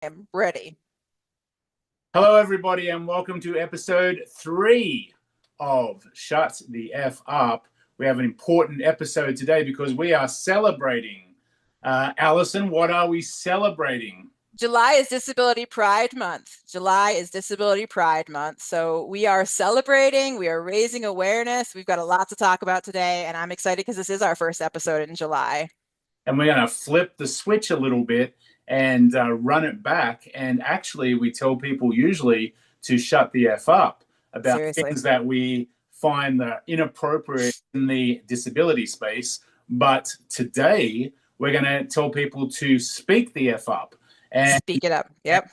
I'm ready. Hello, everybody, and welcome to episode 3 of Shut the F Up. We have an important episode today because we are celebrating. Allison, what are we celebrating? July is Disability Pride Month. July is Disability Pride Month. So we are celebrating, we are raising awareness. We've got a lot to talk about today, and I'm excited because this is our first episode in July. And we're going to flip the switch a little bit and run it back. And actually, we tell people usually to shut the F up about Seriously. things that we find that are inappropriate in the disability space. But today, we're going to tell people to speak the F up and Speak it up. Yep.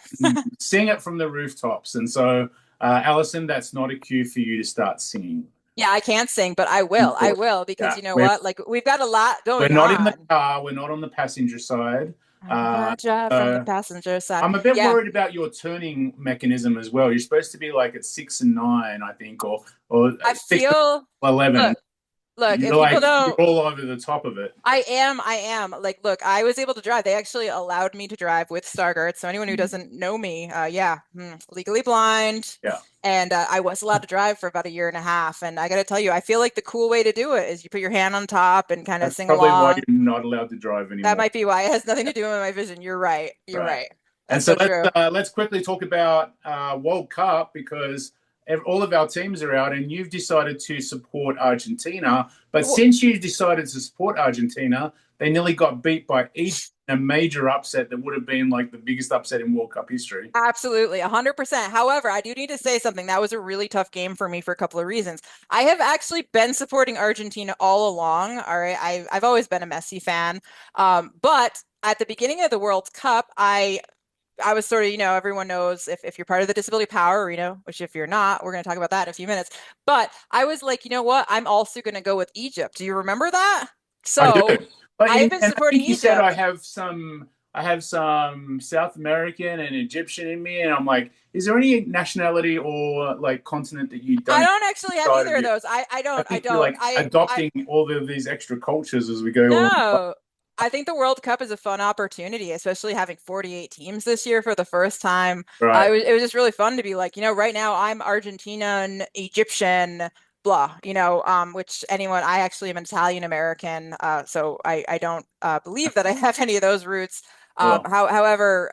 sing it from the rooftops. And so, Allison, that's not a cue for you to start singing. Yeah, I can't sing, but I will. I will because Yeah, you know what? Like we've got a lot we're going not in the on. car. We're not on the passenger side. I'm Uh, gonna drive from the so passenger side. I'm a bit Yeah, worried about your turning mechanism as well. You're supposed to be like at 6 and 9, I think, or I 6 and 11, and look, if people you're don't all over the top of it. I am. Like, look, I was able to drive. They actually allowed me to drive with Stargard. So anyone who doesn't know me, yeah, legally blind. Yeah, And I was allowed to drive for about a year and a half. And I got to tell you, I feel like the cool way to do it is you put your hand on top and kind of that's sing probably why along. you're not allowed to drive That anymore. might be why it has nothing to do with my vision. You're right. You're Right. right. And That's so so true. let's quickly talk about World Cup because all of our teams are out, and you've decided to support Argentina. But Well, since you decided to support Argentina, they nearly got beat by Egypt in a major upset that would have been like the biggest upset in World Cup history. absolutely, 100%. However, I do need to say something. That was a really tough game for me for a couple of reasons. I have actually been supporting Argentina all along. All right, I've always been a Messi fan. But at the beginning of the World Cup, I was sort of, everyone knows if you're part of the disability power arena, which if you're not, we're going to talk about that in a few minutes. But I was like, you know what? I'm also going to go with Egypt. Do you remember that? I do, So but I have been and I supporting think you said Egypt. I have some South American and Egyptian in me, and I'm like, is there any nationality or like continent that you I don't don't actually have side of either of you? those. I I don't. I think you're don't. like adopting all of these extra cultures as we go along. No. I think the World Cup is a fun opportunity, especially having 48 teams this year for the first time. Right. It was just really fun to be like, right now I'm Argentinian, Egyptian, blah, which anyone, I actually am an Italian American, so I don't believe that I have any of those roots. Well, However,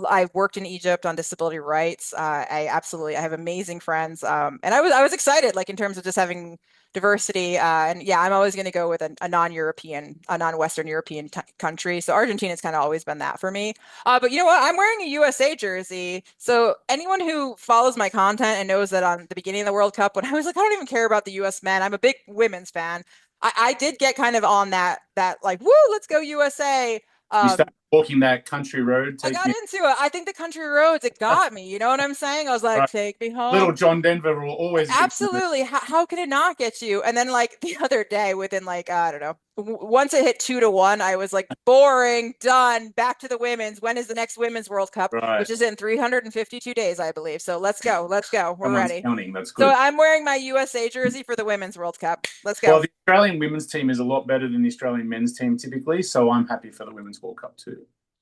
I've worked in Egypt on disability rights. I have amazing friends, and I was excited, like in terms of just having diversity. And yeah, I'm always going to go with a non-European, a non-Western European country. So Argentina's kind of always been that for me. But you know what? I'm wearing a USA jersey. So anyone who follows my content and knows that on the beginning of the World Cup, when I was like, I don't even care about the US men, I'm a big women's fan. I did get kind of on that like, woo, let's go USA. you start Um, walking that country road, I take got me into it. I think the country roads, it got me. You know what I'm saying? I was like, right. take me Little home. John Denver will always get you. Absolutely. How could it not get you? And then like the other day, within like I don't know, once it hit 2-1, I was like, boring, done. Back to the women's. When is the next Women's World Cup? Right. Which is in 352 days, I believe. So let's go. Let's go. We're Someone's ready. counting. That's So good. I'm wearing my USA jersey for the Women's World Cup. Let's Well, go. the Australian women's team is a lot better than the Australian men's team typically, so I'm happy for the Women's World Cup too.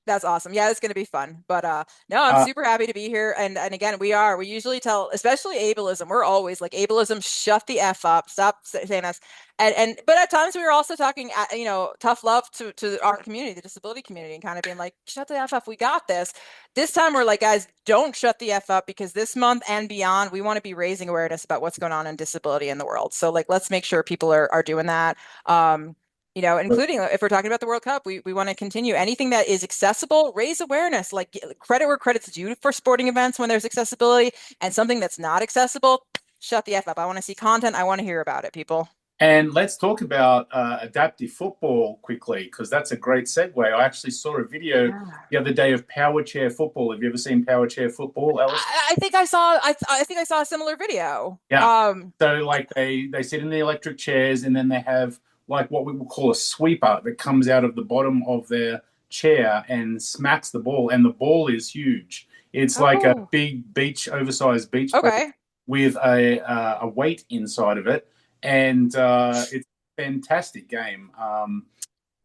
That's awesome. Yeah, it's going to be fun. But no, I'm Uh, super happy to be here. And again, we usually tell, especially ableism, we're always like ableism, shut the F up, stop saying us. And but at times we were also talking tough love to our community, the disability community, and kind of being like, shut the F up, we got this. This time we're like, guys, don't shut the F up because this month and beyond, we want to be raising awareness about what's going on in disability in the world. So like let's make sure people are doing that. Including if we're talking about the World Cup, we want to continue anything that is accessible, raise awareness, like credit where credit's due for sporting events when there's accessibility, and something that's not accessible, shut the F up. I want to see content. I want to hear about it, people. and let's talk about adaptive football quickly because that's a great segue. I actually saw a video Yeah. the other day of powerchair football. Have you ever seen powerchair football, Alice? I think I saw a similar video. Yeah. So like they sit in the electric chairs and then they have like what we would call a sweeper that comes out of the bottom of their chair and smacks the ball, and the ball is huge. It's like a Oh, big oversized beach ball okay. with a weight inside of it, and it's a fantastic game.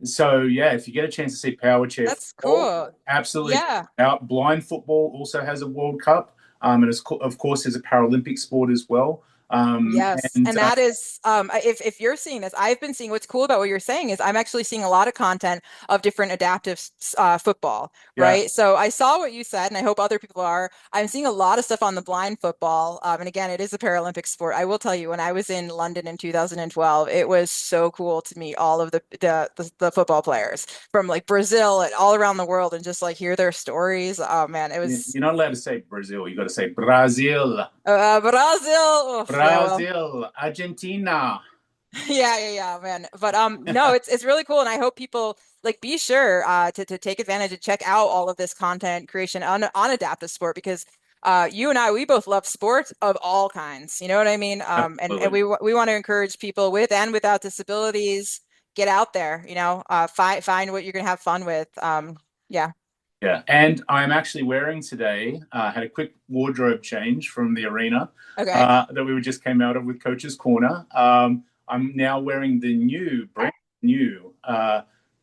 So yeah, if you get a chance to see powerchair That's football, cool. absolutely. Yeah. Out blind football also has a World Cup, and of course is a Paralympic sport as well. Yes, And and that is if you're seeing this, I've been seeing what's cool about what you're saying is I'm actually seeing a lot of content of different adaptive football, yeah, right? So I saw what you said, and I hope other people are. I'm seeing a lot of stuff on the blind football, and again, it is a Paralympic sport. I will tell you, when I was in London in 2012, it was so cool to meet all of the football players from like Brazil and all around the world, and just like hear their stories. Oh man, it was you're not allowed to say Brazil. You got to say Brazil, Brazil. Oof, yeah, well. Brazil, Argentina. Yeah, man. But no, it's really cool, and I hope people like be sure to take advantage and check out all of this content creation on adaptive sport because you and I we both love sports of all kinds. You know what I mean? And Absolutely. we want to encourage people with and without disabilities get out there. Find what you're gonna have fun with. Yeah. Yeah, and I'm actually wearing today. Had a quick wardrobe change from the arena Okay. that we just came out of with Coach's Corner. I'm now wearing the brand new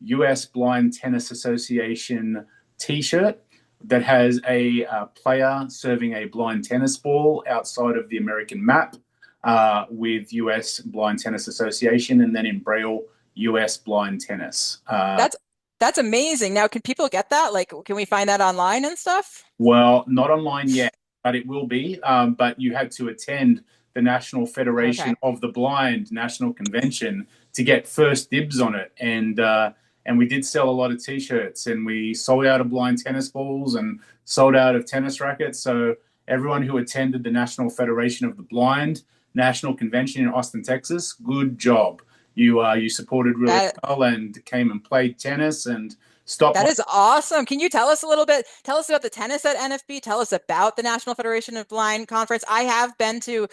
U.S. Blind Tennis Association T-shirt that has a player serving a blind tennis ball outside of the American map with U.S. Blind Tennis Association, and then in Braille, U.S. Blind Tennis. That's that's amazing. Now, can people get that? Like, can we find that online and stuff? Well, not online yet, but it will be. But you had to attend the National Federation Okay. of the Blind National Convention to get first dibs on it, and we did sell a lot of T-shirts, and we sold out of blind tennis balls and sold out of tennis rackets. So everyone who attended the National Federation of the Blind National Convention in Austin, Texas, good job. You supported really That well and came and played tennis and stopped That my. is awesome. Can you tell us a little bit? Tell us about the tennis at NFB. Tell us about the National Federation of Blind Conference. I have been to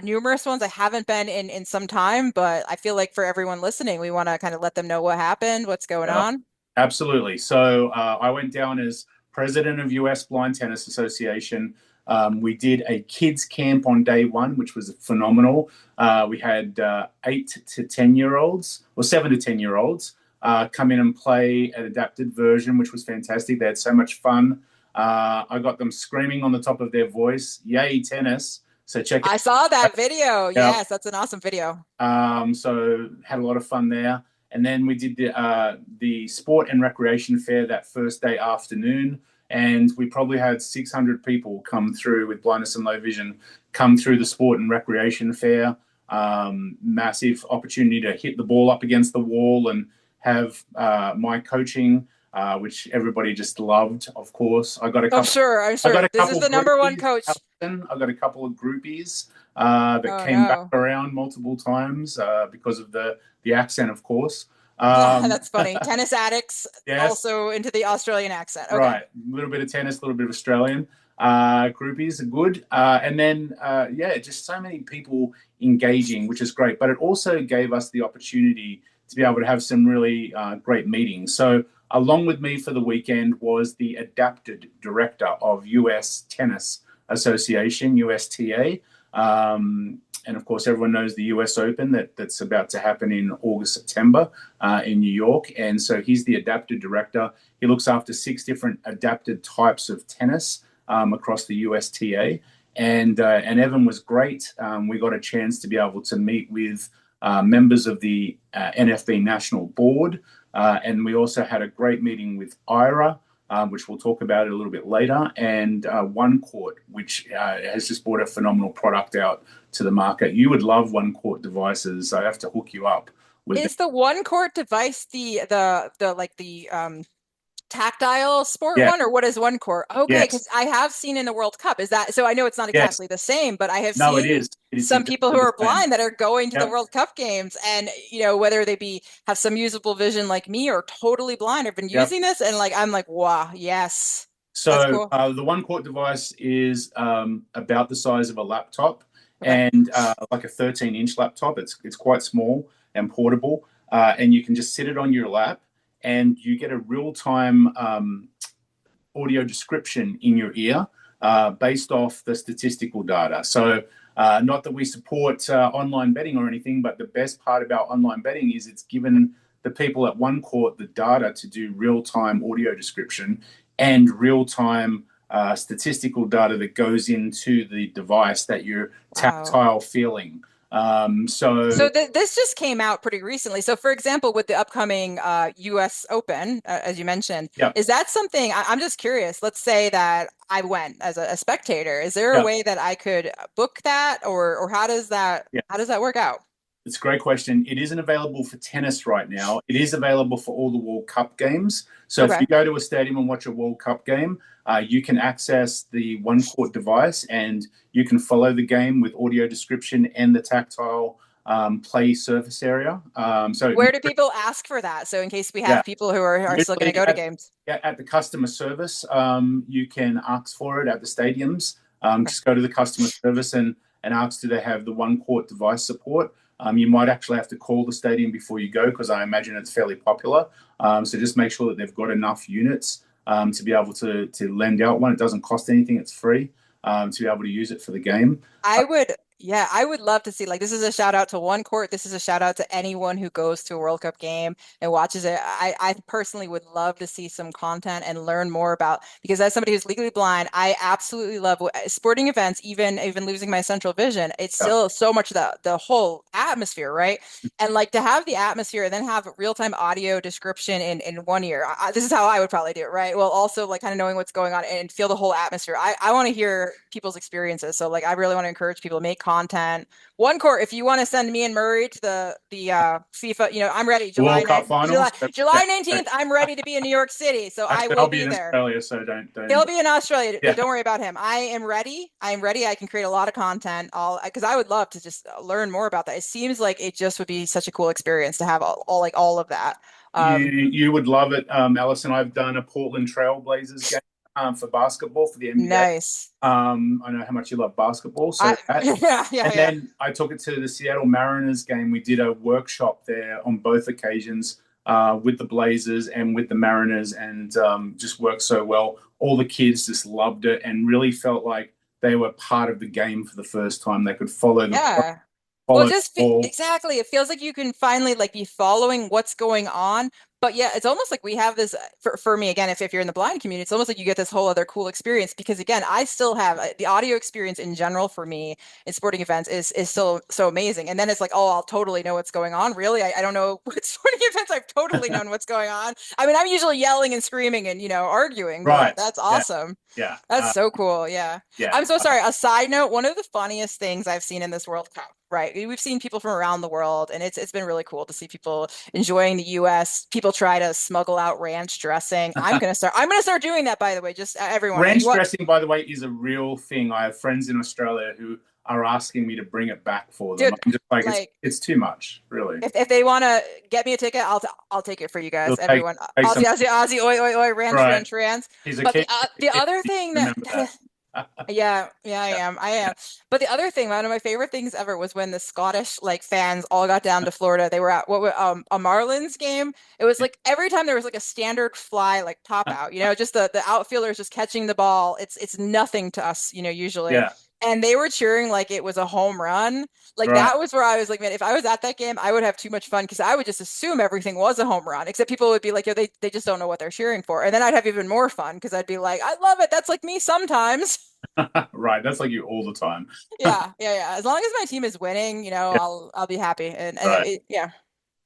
numerous ones. I haven't been in some time, but I feel like for everyone listening, we want to kind of let them know what happened, what's going Yeah, on. absolutely. So I went down as president of US Blind Tennis Association. We did a kids camp on day one, which was phenomenal. We had 8 to 10 year olds, or 7 to 10 year olds, come in and play an adapted version, which was fantastic. They had so much fun. I got them screaming on the top of their voice, "Yay, tennis!" So check it I saw that video. out. Yes, that's an awesome video. So had a lot of fun there. And then we did the sport and recreation fair that first day afternoon. And we probably had 600 people come through with blindness and low vision, come through the sport and recreation fair. Massive opportunity to hit the ball up against the wall and have my coaching, which everybody just loved, of course. I'm sure. I'm I got sure. a This is couple the number one groupies, coach. Allison. I got a couple of groupies that Oh came back no. around multiple times because of the accent, of course. Yeah, Um, that's funny. Tennis addicts yes, also into the Australian accent. Okay. right. A little bit of tennis, a little bit of Australian. Groupies are good. And then, yeah, just so many people engaging, which is great. But it also gave us the opportunity to be able to have some really great meetings. So, along with me for the weekend was the adapted director of US Tennis Association, USTA. And of course, everyone knows the US Open that's about to happen in August, September in New York. And so he's the adapted director. He looks after 6 different adapted types of tennis across the USTA. And Evan was great. We got a chance to be able to meet with members of the NFB National Board. And we also had a great meeting with IRA, which we'll talk about a little bit later, and One Court, which has just brought a phenomenal product out to the market. You would love One Court devices. I have to hook you up with them. Is the one court device the like the tactile sport Yeah, one, or what is one court? Okay, yes, because I have seen in the World Cup. Is that so? I know it's not yes. exactly the same, but I have No, it seen is. It is some people exactly who the are same. blind that are going to the Yep. World Cup games, and whether they be have some usable vision like me or totally blind, have been Yep. using this, and like I'm like, wow, yes, that's So cool. the One Court device is about the size of a laptop Okay. and like a 13-inch laptop. It's quite small and portable, and you can just sit it on your lap, and you get a real-time audio description in your ear based off the statistical data. So, not that we support online betting or anything, but the best part about online betting is it's given the people at one court the data to do real-time audio description and real-time statistical data that goes into the device that you're Wow. tactile feeling. So So this just came out pretty recently. So for example, with the upcoming US Open, as you mentioned, yeah, is that something I'm just curious. Let's say that I went as a spectator. Is there a yeah, way that I could book that or yeah. how does that work out? It's a great question. It isn't available for tennis right now. It is available for all the World Cup games. So if Okay. you go to a stadium and watch a World Cup game, you can access the one court device and you can follow the game with audio description and the tactile play surface area. Where do people ask for that? So in case we Yeah, have people who are still going to usually go to games. at the customer service, you can ask for it at the stadiums. Okay. Just go to the customer service and ask, do they have the one court device support? You might actually have to call the stadium before you go because I imagine it's fairly popular. So just make sure that they've got enough units to be able to lend out one. It doesn't cost anything; it's free to be able to use it for the game. I would, yeah, I would love to see like this is a shout out to one court. This is a shout out to anyone who goes to a World Cup game and watches it. I personally would love to see some content and learn more about because as somebody who's legally blind, I absolutely love sporting events, even losing my central vision. It's Yeah. still so much the whole atmosphere, right? And like to have the atmosphere and then have real-time audio description in one ear. This is how I would probably do it, right? Well, also like kind of knowing what's going on and feel the whole atmosphere. I want to hear people's experiences. So like I really want to encourage people to make content. One court, if you want to send me and Murray to the FIFA, I'm ready. The World Cup finals. July 19th, I'm ready to be in New York City. So I Actually, I'll will be be in there. Australia, so don't. He'll be in Australia. Yeah. Don't worry about him. I am ready. I am ready. I can create a lot of content. All because I would love to just learn more about that. It seems like it just would be such a cool experience to have all of that. You would love it, Alison. I've done a Portland Trailblazers game for basketball for the Nice. NBA. I know how much you love basketball, so I that. yeah, yeah, And yeah. then I took it to the Seattle Mariners game. We did a workshop there on both occasions with the Blazers and with the Mariners, and just worked so well. All the kids just loved it and really felt like they were part of the game for the first time. They could Yeah. Well, follow the just ball. exactly. It feels like you can finally like be following what's going on. But yeah, it's almost like we have this for me again, if you're in the blind community, it's almost like you get this whole other cool experience because again, I still have the audio experience in general for me in sporting events is still so amazing. And then it's like, oh, I'll totally know what's going on. Really? I don't know what sporting events I've totally known what's going on. I mean, I'm usually yelling and screaming and arguing, but Right. that's Yeah. awesome. Yeah. That's so cool. Yeah. Yeah. I'm so sorry. A side note, one of the funniest things I've seen in this World Cup, right? We've seen people from around the world, and it's been really cool to see people enjoying the US. People try to smuggle out ranch dressing. I'm gonna start doing that, by the way, just everyone. Ranch dressing, by the way, is a real thing. I have friends in Australia who are asking me to bring it back for them. Dude, I'm just like, like it's too much, really. if they want to get me a ticket, I'll take it for you guys, It'll take everyone. take Aussie, some. Aussie, Aussie, oi, oi, oi, ranch, Right. ranch, ranch. He's a But kid. the other thing that Remember that. yeah, yeah, I Yeah. am. I am. But the other thing, one of my favorite things ever was when the Scottish like fans all got down to Florida. They were at a Marlins game. It was like every time there was like a standard fly like pop out, just the outfielders just catching the ball. It's nothing to us, usually. Yeah. And they were cheering like it was a home run. Like Right. that was where I was like, man, if I was at that game, I would have too much fun because I would just assume everything was a home run, except people would be like, yo, they just don't know what they're cheering for. And then I'd have even more fun because I'd be like, I love it. That's like me sometimes. Right. That's like you all the time. Yeah, yeah, yeah. As long as my team is winning, Yeah. I'll be happy. And Right. yeah,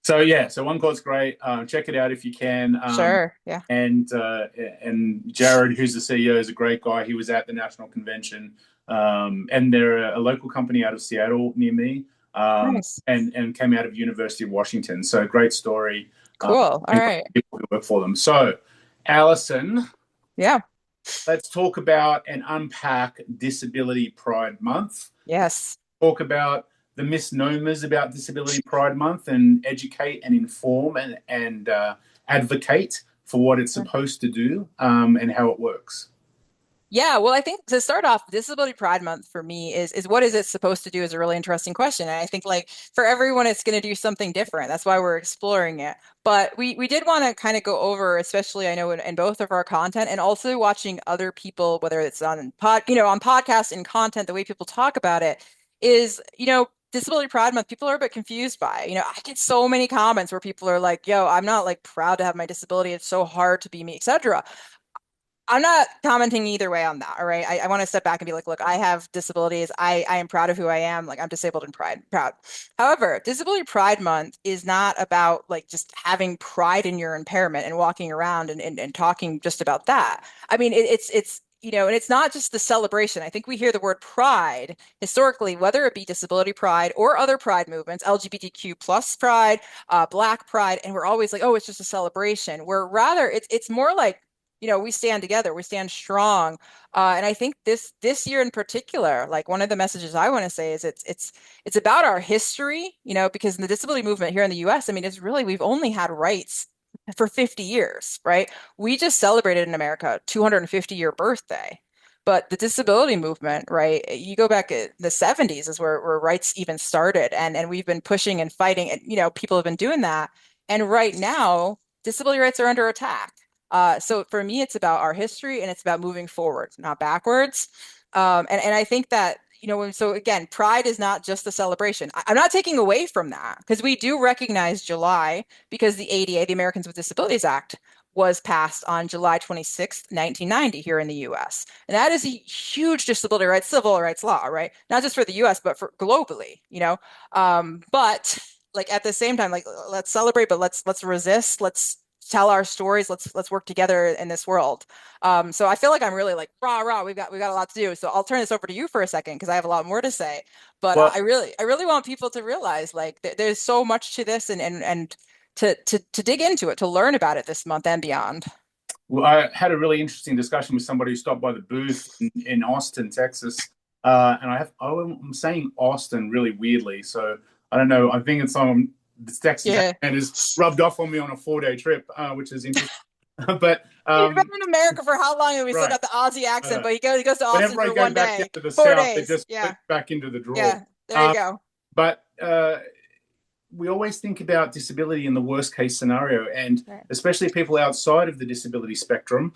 So yeah. So one court's great. Check it out if you can. sure. Yeah. And Jared, who's the CEO, is a great guy. He was at the national convention, and they're a local company out of Seattle near me, Nice. and came out of University of Washington. So great story. Cool. All And right. people who work for them. So, Allison, Yeah. let's talk about and unpack Disability Pride Month. Yes. Talk about the misnomers about Disability Pride Month and educate and inform and advocate for what it's supposed to do and how it works. Yeah, well, I think to start off, Disability Pride Month for me is what is it supposed to do is a really interesting question. And I think like for everyone, it's going to do something different. That's why we're exploring it. But we did want to kind of go over, especially I know in both of our content and also watching other people, whether it's on on podcasts and content, the way people talk about it is, Disability Pride Month, people are a bit confused by it. I get so many comments where people are like, yo, I'm not like proud to have my disability. It's so hard to be me, etc. I'm not commenting either way on that. All right. I want to step back and be like, look, I have disabilities. I am proud of who I am. Like I'm disabled and proud. However, Disability Pride Month is not about like just having pride in your impairment and walking around and talking just about that. I mean, and it's not just the celebration. I think we hear the word pride historically, whether it be disability pride or other pride movements, LGBTQ plus pride, Black pride, and we're always like, oh, it's just a celebration. Where rather it's more like we stand together, we stand strong. And I think this year in particular, like one of the messages I want to say is it's about our history, because in the disability movement here in the US, I mean, it's really we've only had rights for 50 years, right? We just celebrated in America 250-year birthday. But the disability movement, right? You go back at the 70s is where rights even started. And we've been pushing and fighting, and people have been doing that. And right now, disability rights are under attack. So for me, it's about our history and it's about moving forward, not backwards. And I think that, so again, Pride is not just a celebration. I'm not taking away from that because we do recognize July because the ADA, the Americans with Disabilities Act, was passed on July 26th, 1990 here in the US. And that is a huge disability rights, civil rights law, right? Not just for the US, but for globally. But like at the same time, like let's celebrate, but let's resist. Let's tell our stories. Let's work together in this world. So I feel like I'm really like rah rah. We've got a lot to do. So I'll turn this over to you for a second because I have a lot more to say. But Well, I really want people to realize like there's so much to this and to dig into it, to learn about it this month and beyond. Well, I had a really interesting discussion with somebody who stopped by the booth in Austin, Texas, and I'm saying Austin really weirdly, so I don't know. I think it's on this Texas Yeah. accent is rubbed off on me on a 4-day trip, which is interesting. But You've been in America for how long? And we still right, got the Aussie accent, uh, but he goes to Austin whenever I for go one back down day, to the four south, it days. just Yeah. flips back into the draw. Yeah. There you Um, go. but we always think about disability in the worst case scenario, and Right. especially people outside of the disability spectrum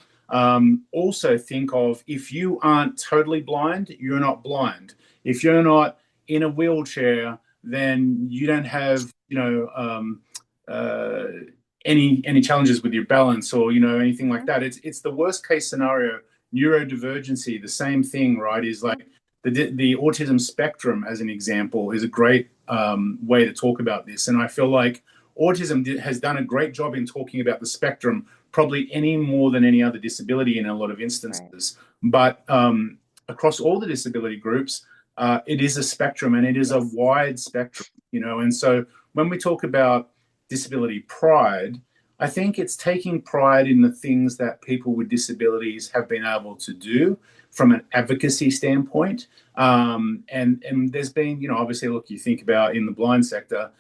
also think of if you aren't totally blind, you're not blind. If you're not in a wheelchair, then you don't have uh, any challenges with your balance or anything like Mhm. that. It's the worst case scenario. Neurodivergency, the same thing, right? Is Mhm. like the autism spectrum, as an example, is a great way to talk about this. And I feel like autism has done a great job in talking about the spectrum, probably any more than any other disability in a lot of Right. instances. But across all the disability groups, it is a spectrum and it is a Yes. wide spectrum. And so when we talk about disability pride, I think it's taking pride in the things that people with disabilities have been able to do from an advocacy standpoint. And there's been, obviously, look, you think about in the blind sector,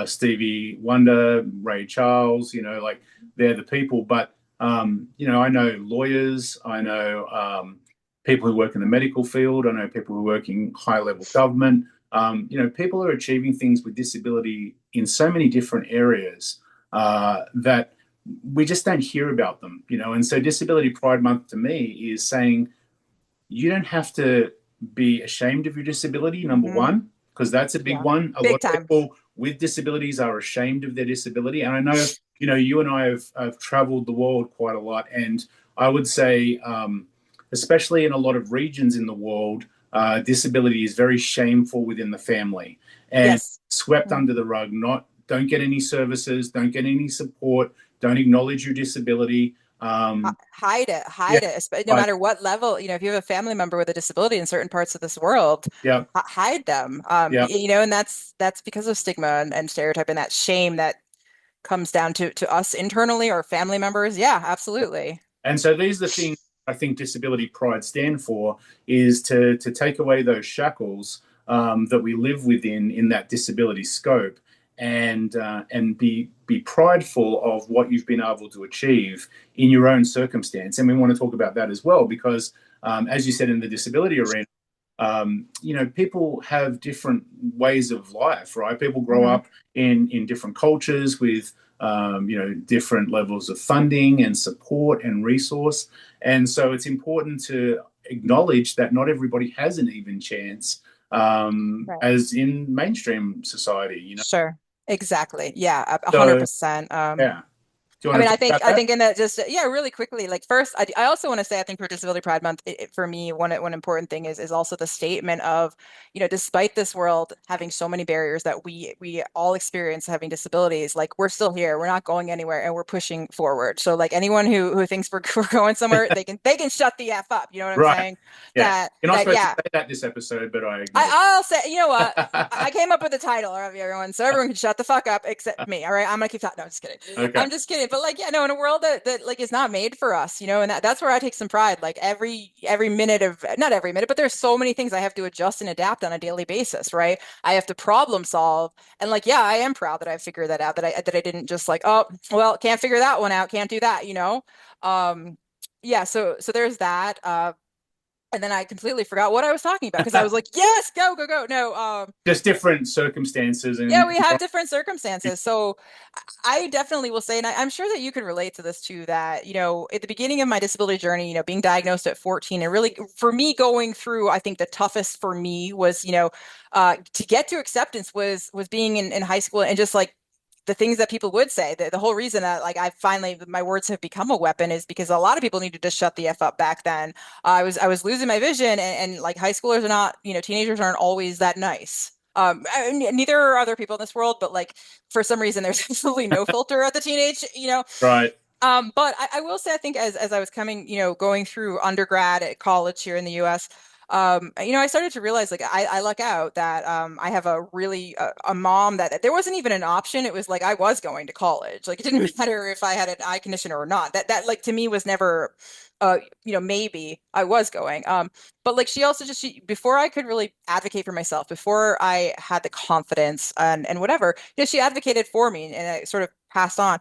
Stevie Wonder, Ray Charles, like they're the people. But, I know lawyers, I know people who work in the medical field, I know people who work in high level government. People are achieving things with disability in so many different areas that we just don't hear about them. And so Disability Pride Month to me is saying, you don't have to be ashamed of your disability, number Hmm. one, because that's a big Yeah. one. A lot Big of time. people with disabilities are ashamed of their disability. And I know, you and I have traveled the world quite a lot. And I would say, especially in a lot of regions in the world, disability is very shameful within the family and Yes. swept Mhm. under the rug. Don't get any services, don't get any support, don't acknowledge your disability. Hide it, Yeah, no I, matter what level, if you have a family member with a disability in certain parts of this world, yeah, hide them. yeah. And that's because of stigma and stereotype and that shame that comes down to us internally or family members. Yeah, absolutely. And so these are the things I think disability pride stand for, is to take away those shackles that we live within in that disability scope, and be prideful of what you've been able to achieve in your own circumstance. And we want to talk about that as well because, as you said, in the disability arena, people have different ways of life, right? People grow Hmm. up in different cultures with different levels of funding and support and resource. And so it's important to acknowledge that not everybody has an even chance Right. as in mainstream society, Sure. Exactly. Yeah, a hundred So, percent. yeah. Do you I want mean, to talk about I that? think in that just yeah, really quickly. Like first, I also want to say I think for Disability Pride Month, for me, one important thing is also the statement of, despite this world having so many barriers that we all experience having disabilities, like we're still here, we're not going anywhere, and we're pushing forward. So like anyone who thinks we're going somewhere, they can shut the F up. You know what I'm Right. saying? Yeah. You're not That supposed to yeah. say that this episode, but I acknowledge. I'll say, you know what? I came up with the title of everyone, so everyone can shut the fuck up except me. All right, I'm gonna keep talking. No, I'm just kidding. Okay. I'm just kidding. But like, yeah, no, in a world that like is not made for us, and that's where I take some pride. Like every minute of not every minute, but there's so many things I have to adjust and adapt on a daily basis, right? I have to problem solve, and like, yeah, I am proud that I figured that out. That I didn't just like, oh, well, can't figure that one out, can't do that. Um, yeah, so there's that. And then I completely forgot what I was talking about because I was like, yes, go, go, go. No, Just different circumstances yeah, and we have different circumstances. So I definitely will say, and I'm sure that you could relate to this too, that, at the beginning of my disability journey, being diagnosed at 14 and really for me going through, I think the toughest for me was, to get to acceptance was being in high school and just like the things that people would say. The whole reason that like I finally my words have become a weapon is because a lot of people needed to shut the F up back then. I was losing my vision and like high schoolers are not, teenagers aren't always that nice. Neither are other people in this world, but like for some reason there's absolutely no filter at the teenage. right. But I will say I think as I was coming, going through undergrad at college here in the US, I started to realize like I luck out that I have a really a mom that there wasn't even an option. It was like I was going to college. Like it didn't matter if I had an eye conditioner or not. That like to me was never maybe I was going. But like she also just before I could really advocate for myself, before I had the confidence and whatever, she advocated for me and I sort of passed on.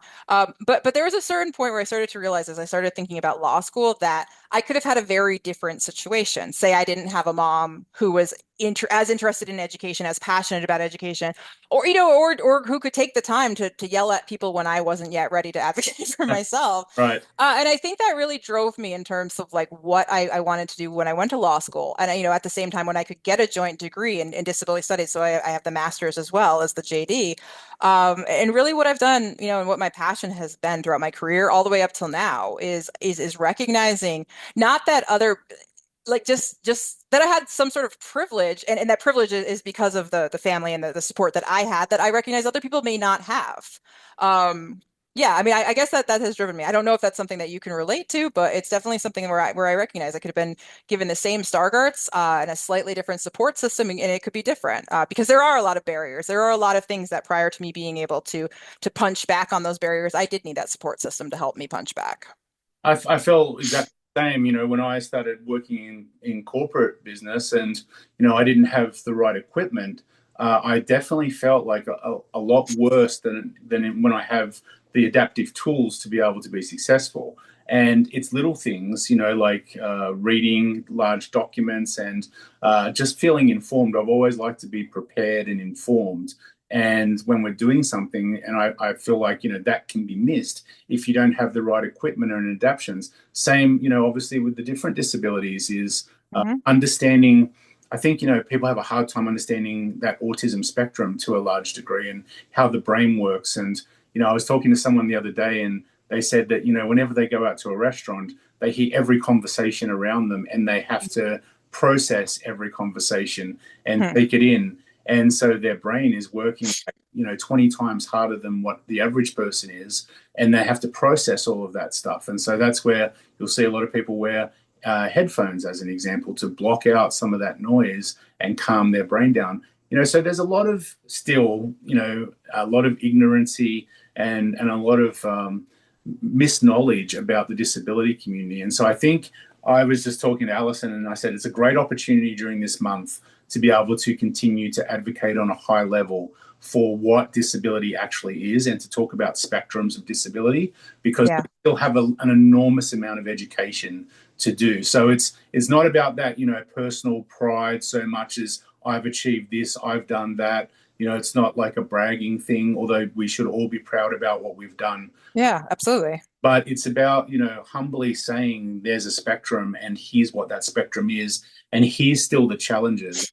But there was a certain point where I started to realize as I started thinking about law school that I could have had a very different situation. Say I didn't have a mom who was as interested in education, as passionate about education, or or who could take the time to yell at people when I wasn't yet ready to advocate for myself. Right. And I think that really drove me in terms of like what I wanted to do when I went to law school. And, at the same time, when I could get a joint degree in disability studies. So I have the master's as well as the JD. And really what I've done, and what my passion has been throughout my career all the way up till now is recognizing not that other like just that I had some sort of privilege and that privilege is because of the family and the support that I had that I recognize other people may not have. Yeah, I mean, I guess that has driven me. I don't know if that's something that you can relate to, but it's definitely something where I recognize I could have been given the same Stargarts and a slightly different support system, and it could be different because there are a lot of barriers. There are a lot of things that prior to me being able to punch back on those barriers, I did need that support system to help me punch back. I felt exactly the same, when I started working in corporate business and, I didn't have the right equipment. I definitely felt like a lot worse than when I have the adaptive tools to be able to be successful. And it's little things, like reading large documents and just feeling informed. I've always liked to be prepared and informed. And when we're doing something, and I feel like, that can be missed if you don't have the right equipment and adaptations. Same, obviously with the different disabilities is Hmm. understanding. I think, people have a hard time understanding that autism spectrum to a large degree and how the brain works. And, I was talking to someone the other day and they said that, whenever they go out to a restaurant, they hear every conversation around them and they have to process every conversation and Hmm. take it in. And so their brain is working, 20 times harder than what the average person is. And they have to process all of that stuff. And so that's where you'll see a lot of people wear headphones, as an example, to block out some of that noise and calm their brain down. So there's a lot of still, a lot of ignorancy and a lot of misknowledge about the disability community. And so I think I was just talking to Allison and I said it's a great opportunity during this month to be able to continue to advocate on a high level for what disability actually is and to talk about spectrums of disability because we Yeah. still have an enormous amount of education to do. So it's not about that, personal pride so much as I've achieved this, I've done that. It's not like a bragging thing, although we should all be proud about what we've done. Yeah, absolutely. But it's about, humbly saying there's a spectrum and here's what that spectrum is. And here's still the challenges.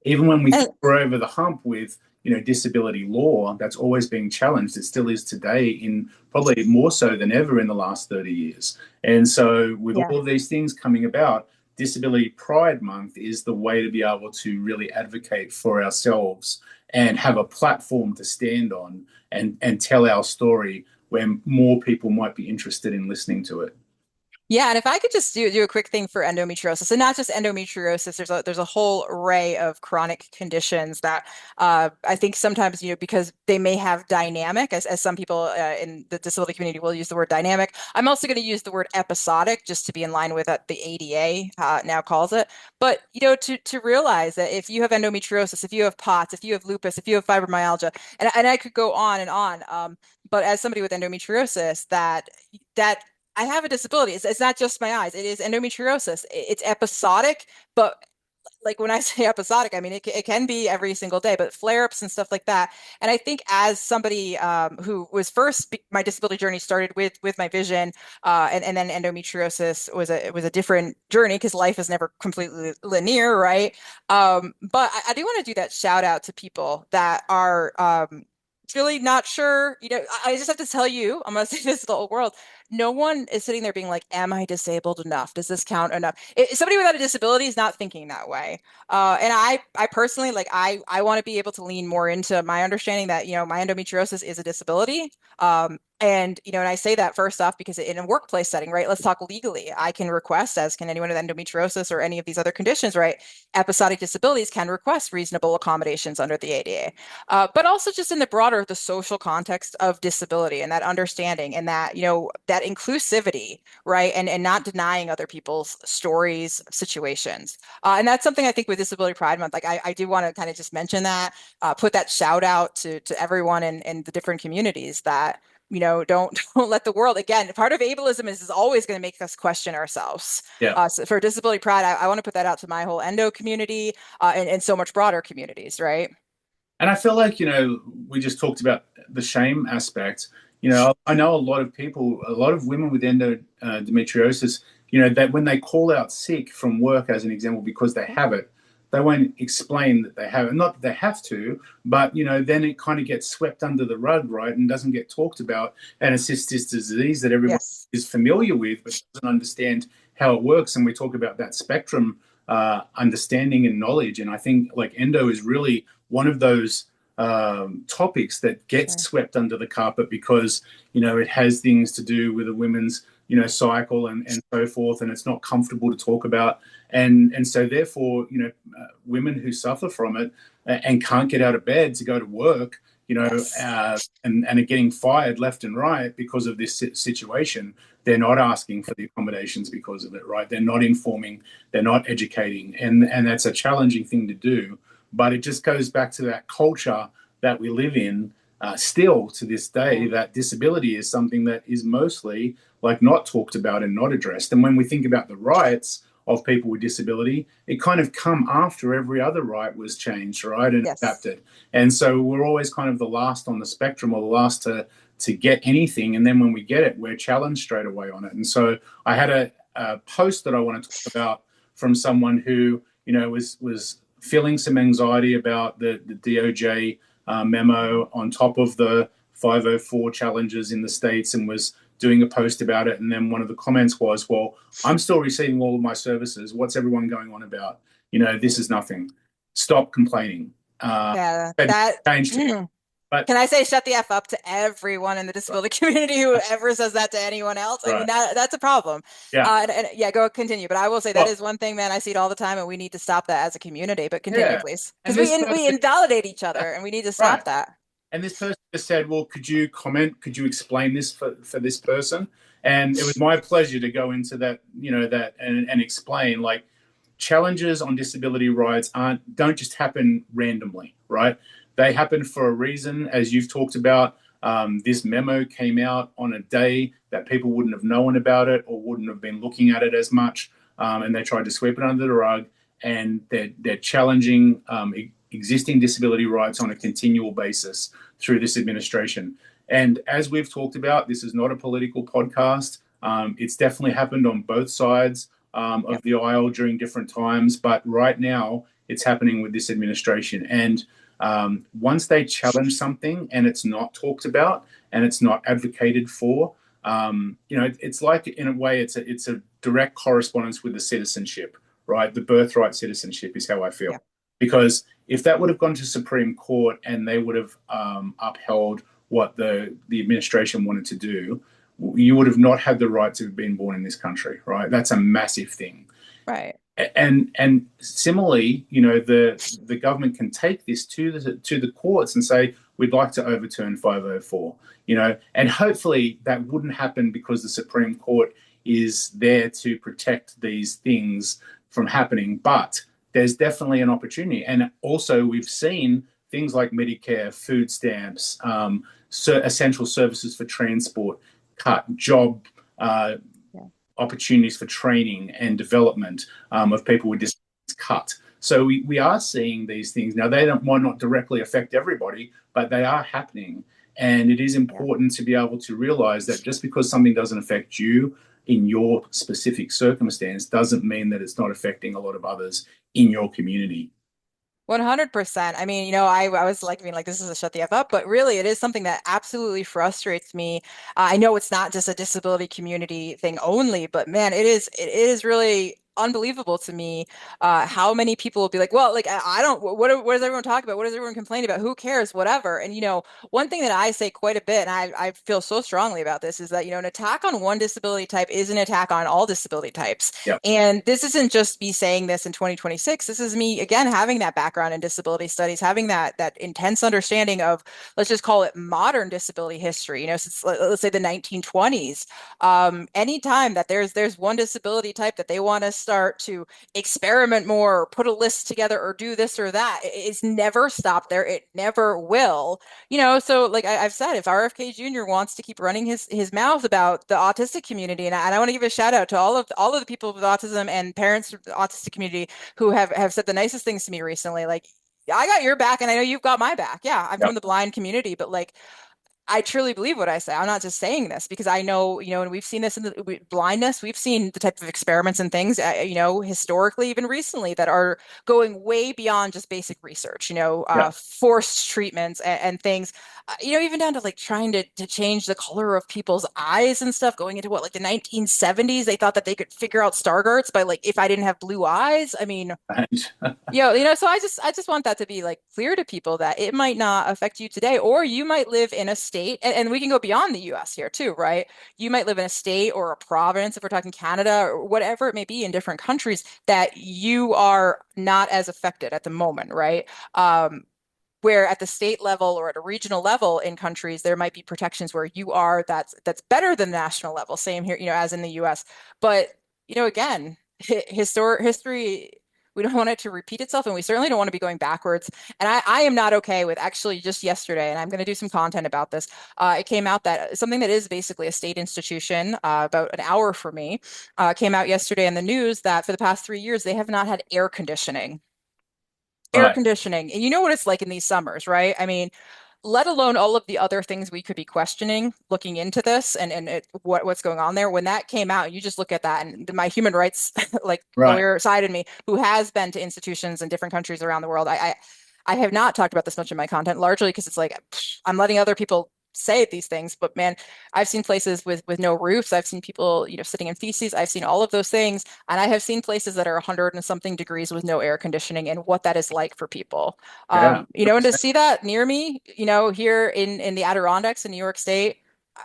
even when we And think we're over the hump with, disability law, that's always being challenged. It still is today, in probably more so than ever in the last 30 years. And so with yeah. all of these things coming about, Disability Pride Month is the way to be able to really advocate for ourselves and have a platform to stand on and tell our story where more people might be interested in listening to it. Yeah, and if I could just do a quick thing for endometriosis, and not just endometriosis, there's a whole array of chronic conditions that I think sometimes, because they may have dynamic, as some people in the disability community will use the word dynamic. I'm also going to use the word episodic just to be in line with what the ADA now calls it. But to realize that if you have endometriosis, if you have POTS, if you have lupus, if you have fibromyalgia, and I could go on and on. But as somebody with endometriosis, that I have a disability. It's not just my eyes. It is endometriosis. It's episodic, but like when I say episodic, I mean it can be every single day, but flare-ups and stuff like that. And I think as somebody who was my disability journey started with my vision, and then endometriosis was a different journey because life is never completely linear, right? But I do want to do that shout out to people that are really not sure. I just have to tell you, I'm going to say this to the whole world. No one is sitting there being like, am I disabled enough? Does this count enough? Somebody without a disability is not thinking that way. And I personally, like, I want to be able to lean more into my understanding that, my endometriosis is a disability. And I say that first off because in a workplace setting, right? Let's talk legally. I can request, as can anyone with endometriosis or any of these other conditions, right? Episodic disabilities can request reasonable accommodations under the ADA. But also just in the social context of disability and that understanding and that inclusivity, right? And not denying other people's stories, situations. And that's something I think with Disability Pride Month, like I do want to kind of just mention that, put that shout out to everyone in the different communities that, don't let the world, again, part of ableism is always going to make us question ourselves. Yeah. So for Disability Pride, I want to put that out to my whole endo community, and so much broader communities, right? And I feel like, we just talked about the shame aspect. I know a lot of people, a lot of women with endometriosis, that when they call out sick from work, as an example, because they have it, they won't explain that they have it. Not that they have to, but, then it kind of gets swept under the rug, right, and doesn't get talked about. And it's just this disease that everyone Yes. is familiar with, but doesn't understand how it works. And we talk about that spectrum understanding and knowledge. And I think like endo is really one of those topics that gets Sure. swept under the carpet because it has things to do with a women's cycle and so forth, and it's not comfortable to talk about, and so therefore women who suffer from it and can't get out of bed to go to work, Yes. and are getting fired left and right because of this situation. They're not asking for the accommodations because of it, right? They're not informing, they're not educating, and that's a challenging thing to do. But it just goes back to that culture that we live in still to this day, Yeah. that disability is something that is mostly like not talked about and not addressed. And when we think about the rights of people with disability, it kind of come after every other right was changed, right, and Yes. adapted. And so we're always kind of the last on the spectrum, or the last to get anything. And then when we get it, we're challenged straight away on it. And so I had a post that I want to talk about from someone who was feeling some anxiety about the DOJ memo on top of the 504 challenges in the States, and was doing a post about it. And then one of the comments was, well, I'm still receiving all of my services. What's everyone going on about? This is nothing. Stop complaining. Yeah. And That. changed. But Can I say shut the F up to everyone in the disability community who ever says that to anyone else? I mean, right. that's a problem. Yeah. And yeah, go continue. But I will say that Well, is one thing, man. I see it all the time, and we need to stop that as a community. But continue, yeah. please, And because this we person, invalidate each other, and we need to right. stop that. And this person just said, well, could you comment? Could you explain this for this person? And it was my pleasure to go into that, and explain, like, challenges on disability rights don't just happen randomly, right? They happen for a reason, as you've talked about. This memo came out on a day that people wouldn't have known about it or wouldn't have been looking at it as much, and they tried to sweep it under the rug. And they're challenging existing disability rights on a continual basis through this administration. And as we've talked about, this is not a political podcast. It's definitely happened on both sides of Yep. the aisle during different times. But right now, it's happening with this administration. And once they challenge something and it's not talked about and it's not advocated for, it's like, in a way, it's a direct correspondence with the citizenship, right? The birthright citizenship is how I feel. Yeah. Because if that would have gone to Supreme Court and they would have upheld what the administration wanted to do, you would have not had the right to have been born in this country, right? That's a massive thing. Right. And similarly, the government can take this to the courts and say, we'd like to overturn 504, and hopefully that wouldn't happen because the Supreme Court is there to protect these things from happening. But there's definitely an opportunity. And also we've seen things like Medicare, food stamps, essential services for transport cut, job opportunities for training and development of people with disabilities cut. So we are seeing these things. Now, they might not directly affect everybody, but they are happening. And it is important to be able to realize that just because something doesn't affect you in your specific circumstance doesn't mean that it's not affecting a lot of others in your community. 100%. I mean, I was like, being like, this is a shut the F up, but really it is something that absolutely frustrates me. I know it's not just a disability community thing only, but man, it is really unbelievable to me how many people will be like, well, like I don't, what does everyone talk about? What does everyone complain about? Who cares? Whatever. And one thing that I say quite a bit, and I feel so strongly about this, is that an attack on one disability type is an attack on all disability types. Yeah. And this isn't just me saying this in 2026. This is me again having that background in disability studies, having that intense understanding of, let's just call it modern disability history, since let's say the 1920s. Anytime that there's one disability type that they want to start to experiment more or put a list together or do this or that, it's never stopped there. It never will. So like I've said, if RFK Jr. wants to keep running his mouth about the autistic community, and I want to give a shout out to all of the people with autism and parents of the autistic community who have said the nicest things to me recently. Like, I got your back, and I know you've got my back. Yeah, I'm Yeah. from the blind community, but like, I truly believe what I say. I'm not just saying this because I know, and we've seen this in the blindness. We've seen the type of experiments and things, historically, even recently, that are going way beyond just basic research, Yeah. forced treatments and things, even down to like trying to change the color of people's eyes and stuff, going into what, like the 1970s, they thought that they could figure out Stargardts by like, if I didn't have blue eyes. I mean, Right. so I just want that to be like clear to people that it might not affect you today, or you might live in a state, and we can go beyond the US here too, right? You might live in a state or a province, if we're talking Canada or whatever it may be in different countries, that you are not as affected at the moment, right? Where at the state level or at a regional level in countries, there might be protections where you are that's better than the national level, same here, as in the US. But, again, history, we don't want it to repeat itself, and we certainly don't want to be going backwards. And I am not okay with, actually, just yesterday, and I'm going to do some content about this. It came out that something that is basically a state institution, about an hour for me, came out yesterday in the news that for the past 3 years, they have not had air conditioning. Air Right. conditioning. And you know what it's like in these summers, right? I mean, let alone all of the other things we could be questioning looking into this and what's going on there. When that came out, you just look at that, and my human rights like Right. lawyer side in me, who has been to institutions in different countries around the world, I have not talked about this much in my content, largely because it's like I'm letting other people say these things. But man, I've seen places with no roofs. I've seen people, sitting in feces. I've seen all of those things, and I have seen places that are 100 and something degrees with no air conditioning, and what that is like for people. Yeah. And to see that near me, here in the Adirondacks in New York State,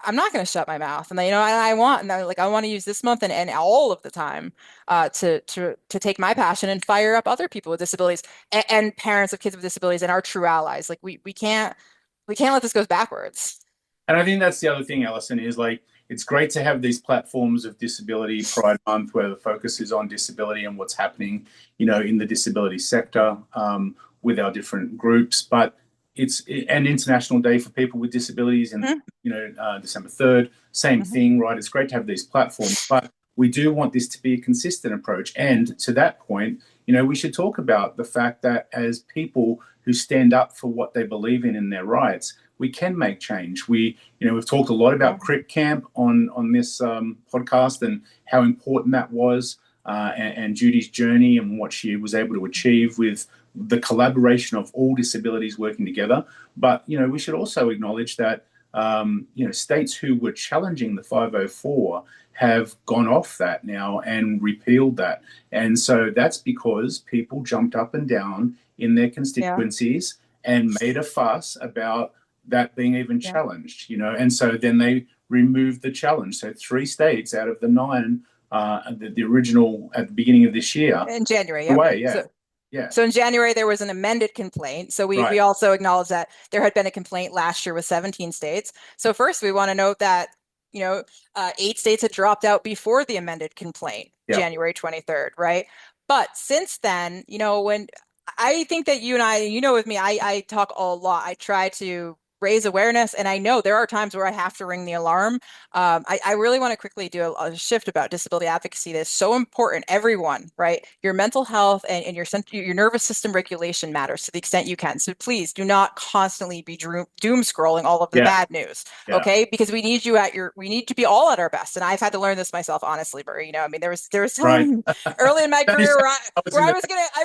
I'm not going to shut my mouth. And I want to use this month and all of the time to take my passion and fire up other people with disabilities and parents of kids with disabilities and our true allies. Like we can't let this go backwards. And I think that's the other thing, Alison, is like it's great to have these platforms of Disability Pride Month where the focus is on disability and what's happening, in the disability sector with our different groups. But it's an International Day for People with Disabilities, and Mhm. December 3rd, same Mhm. thing, right? It's great to have these platforms, but we do want this to be a consistent approach. And to that point, we should talk about the fact that as people who stand up for what they believe in their rights, we can make change. We've talked a lot Yeah. about Crip Camp on this podcast and how important that was. and Judy's journey and what she was able to achieve with the collaboration of all disabilities working together. But we should also acknowledge that states who were challenging the 504 have gone off that now and repealed that. And so that's because people jumped up and down in their Yeah. constituencies and made a fuss about that being even Yeah. challenged, and so then they removed the challenge. So 3 states out of the 9, the original at the beginning of this year, In January, yep. away, yeah, yeah, So in January, there was an amended complaint. So we right, also acknowledge that there had been a complaint last year with 17 states. So first, we want to note that, 8 states had dropped out before the amended complaint, yeah, January 23rd, right? But since then, when I think that you and I, with me, I talk a lot. I try to raise awareness, and I know there are times where I have to ring the alarm. I really want to quickly do a shift about disability advocacy that's so important. Everyone, right? Your mental health and your nervous system regulation matters to the extent you can. So please do not constantly be doom scrolling all of the yeah, bad news, yeah, okay? Because we need to be all at our best. And I've had to learn this myself, honestly, Barry. I mean, there was right. time early in my Don't you career say I was where in I the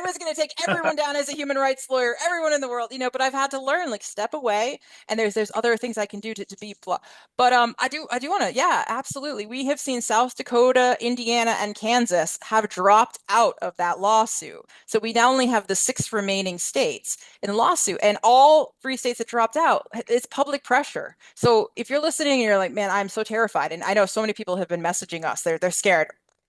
was gonna take everyone down as a human rights lawyer, everyone in the world, but I've had to learn, like, step away, and there's other things I can do to be but I do want to, yeah, absolutely. We have seen South Dakota, Indiana, and Kansas have dropped out of that lawsuit. So we now only have the 6 remaining states in the lawsuit, and all 3 states that dropped out, it's public pressure. So if you're listening and you're like, man, I'm so terrified, and I know so many people have been messaging us, they're scared.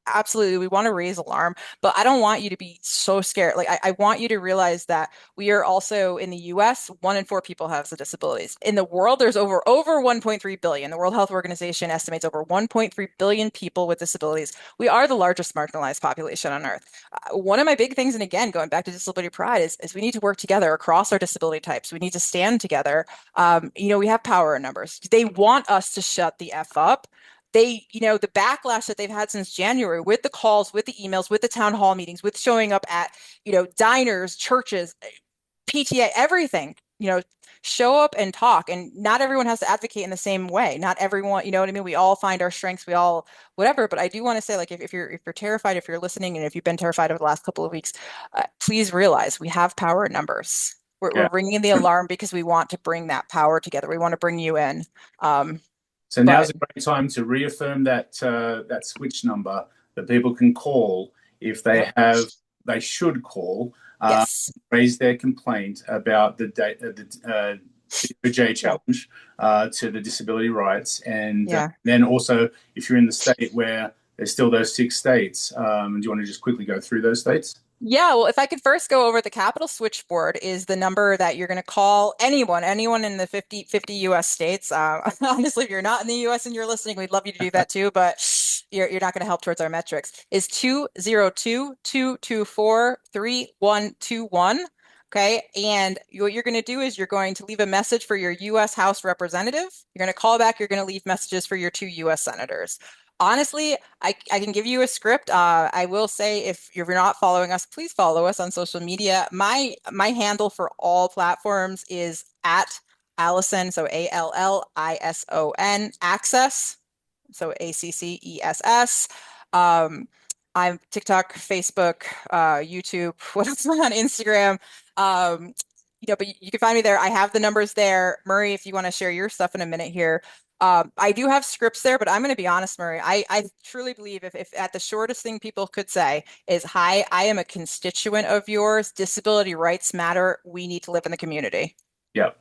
Absolutely, we want to raise alarm, but I don't want you to be so scared. Like, I want you to realize that we are also in the US, 1 in 4 people have the disabilities. In the world, there's over 1.3 billion. The World Health Organization estimates over 1.3 billion people with disabilities. We are the largest marginalized population on Earth. One of my big things, and again, going back to disability pride, is we need to work together across our disability types. We need to stand together. We have power in numbers. They want us to shut the F up. The backlash that they've had since January, with the calls, with the emails, with the town hall meetings, with showing up at, diners, churches, PTA, everything, show up and talk. And not everyone has to advocate in the same way. Not everyone, you know what I mean? We all find our strengths, we all, whatever. But I do want to say, like, if you're terrified, if you're listening, and if you've been terrified over the last couple of weeks, please realize we have power in numbers. We're Yeah. ringing the alarm because we want to bring that power together. We want to bring you in. Um, So but now's a great time to reaffirm that switch number that people can call if yep. they should call, Yes. raise their complaint about the DOJ Yeah. challenge to the disability rights, and Yeah. then also if you're in the state where there's still those 6 states, do you want to just quickly go through those states? Yeah, well, if I could first go over, the Capital Switchboard is the number that you're going to call anyone in the 50 US states. Honestly, if you're not in the US and you're listening, we'd love you to do that too, but you're not going to help towards our metrics. Is 202-224-3121. Okay. And what you're going to do is you're going to leave a message for your US House representative. You're going to call back. You're going to leave messages for your 2 US senators. Honestly, I can give you a script. I will say, if you're not following us, please follow us on social media. My handle for all platforms is at Allison, so Allison, access, so ACCESS. Um, I'm TikTok, Facebook, YouTube. What else am I on? Instagram. Um, but you can find me there. I have the numbers there. Murray, if you want to share your stuff in a minute here. I do have scripts there, but I'm going to be honest, Murray. I truly believe, if at the shortest thing people could say is, hi, I am a constituent of yours. Disability rights matter. We need to live in the community. Yeah,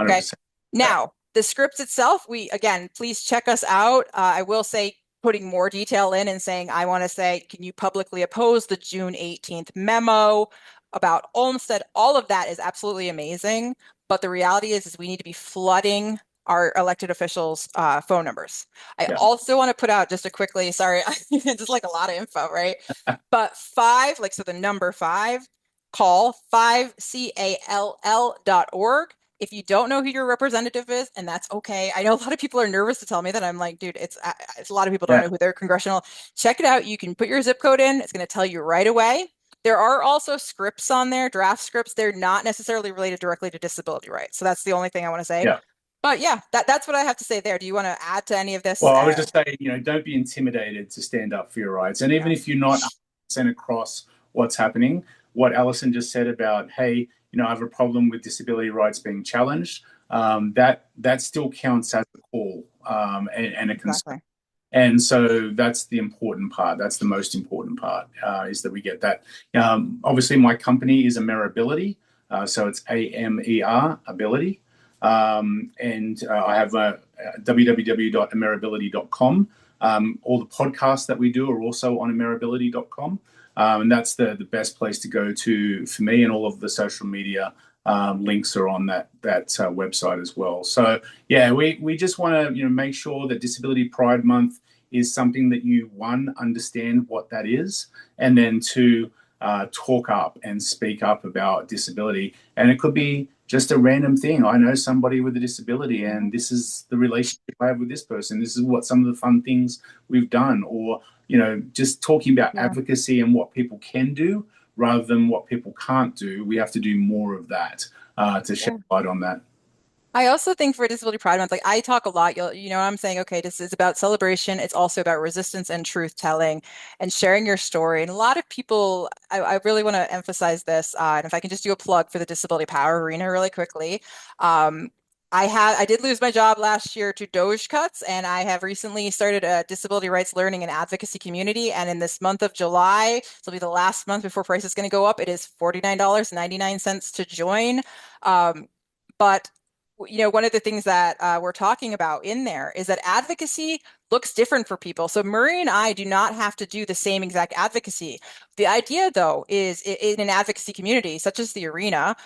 Okay. 100%. Yeah, Now, the scripts itself, again, please check us out. I will say, putting more detail in and saying, I want to say, can you publicly oppose the June 18th memo about Olmsted? All of that is absolutely amazing. But the reality is we need to be flooding our elected officials' phone numbers. I yeah, also want to put out, just a quickly, sorry, just like a lot of info, right? But five, like, so the number five, call 5call.org. If you don't know who your representative is, and that's okay. I know a lot of people are nervous to tell me that. I'm like, dude, it's a lot of people don't yeah, know who their congressional. Check it out. You can put your zip code in. It's going to tell you right away. There are also scripts on there, draft scripts. They're not necessarily related directly to disability rights. So that's the only thing I want to say. yeah. But yeah, that's what I have to say there. Do you want to add to any of this? Well, I was just saying, don't be intimidated to stand up for your rights. And even Yeah. if you're not 100% across what's happening. What Alison just said about, hey, I have a problem with disability rights being challenged. That still counts as a call, and a concern. Exactly. And so that's the important part. That's the most important part, is that we get that. Obviously, my company is Ameribility, so it's AMER ability, and I have www.ameribility.com. All the podcasts that we do are also on ameribility.com, and that's the best place to go to for me, and all of the social media links are on that website as well. So yeah, we just want to make sure that Disability Pride Month is something that you, one, understand what that is, and then two, talk up and speak up about disability. And it could be just a random thing. I know somebody with a disability, and this is the relationship I have with this person. This is what some of the fun things we've done, or just talking about Yeah. advocacy and what people can do rather than what people can't do. We have to do more of that, to shed Yeah. light on that. I also think for Disability Pride Month, like I talk a lot, I'm saying, okay, this is about celebration. It's also about resistance and truth telling and sharing your story. And a lot of people, I really want to emphasize this. And if I can just do a plug for the Disability Power Arena really quickly. Um, I did lose my job last year to Doge cuts, and I have recently started a disability rights learning and advocacy community. And in this month of July, this will be the last month before price is going to go up. It is $49.99 to join. But one of the things that we're talking about in there is that advocacy looks different for people. So Murray and I do not have to do the same exact advocacy. The idea, though, is in an advocacy community, such as the arena,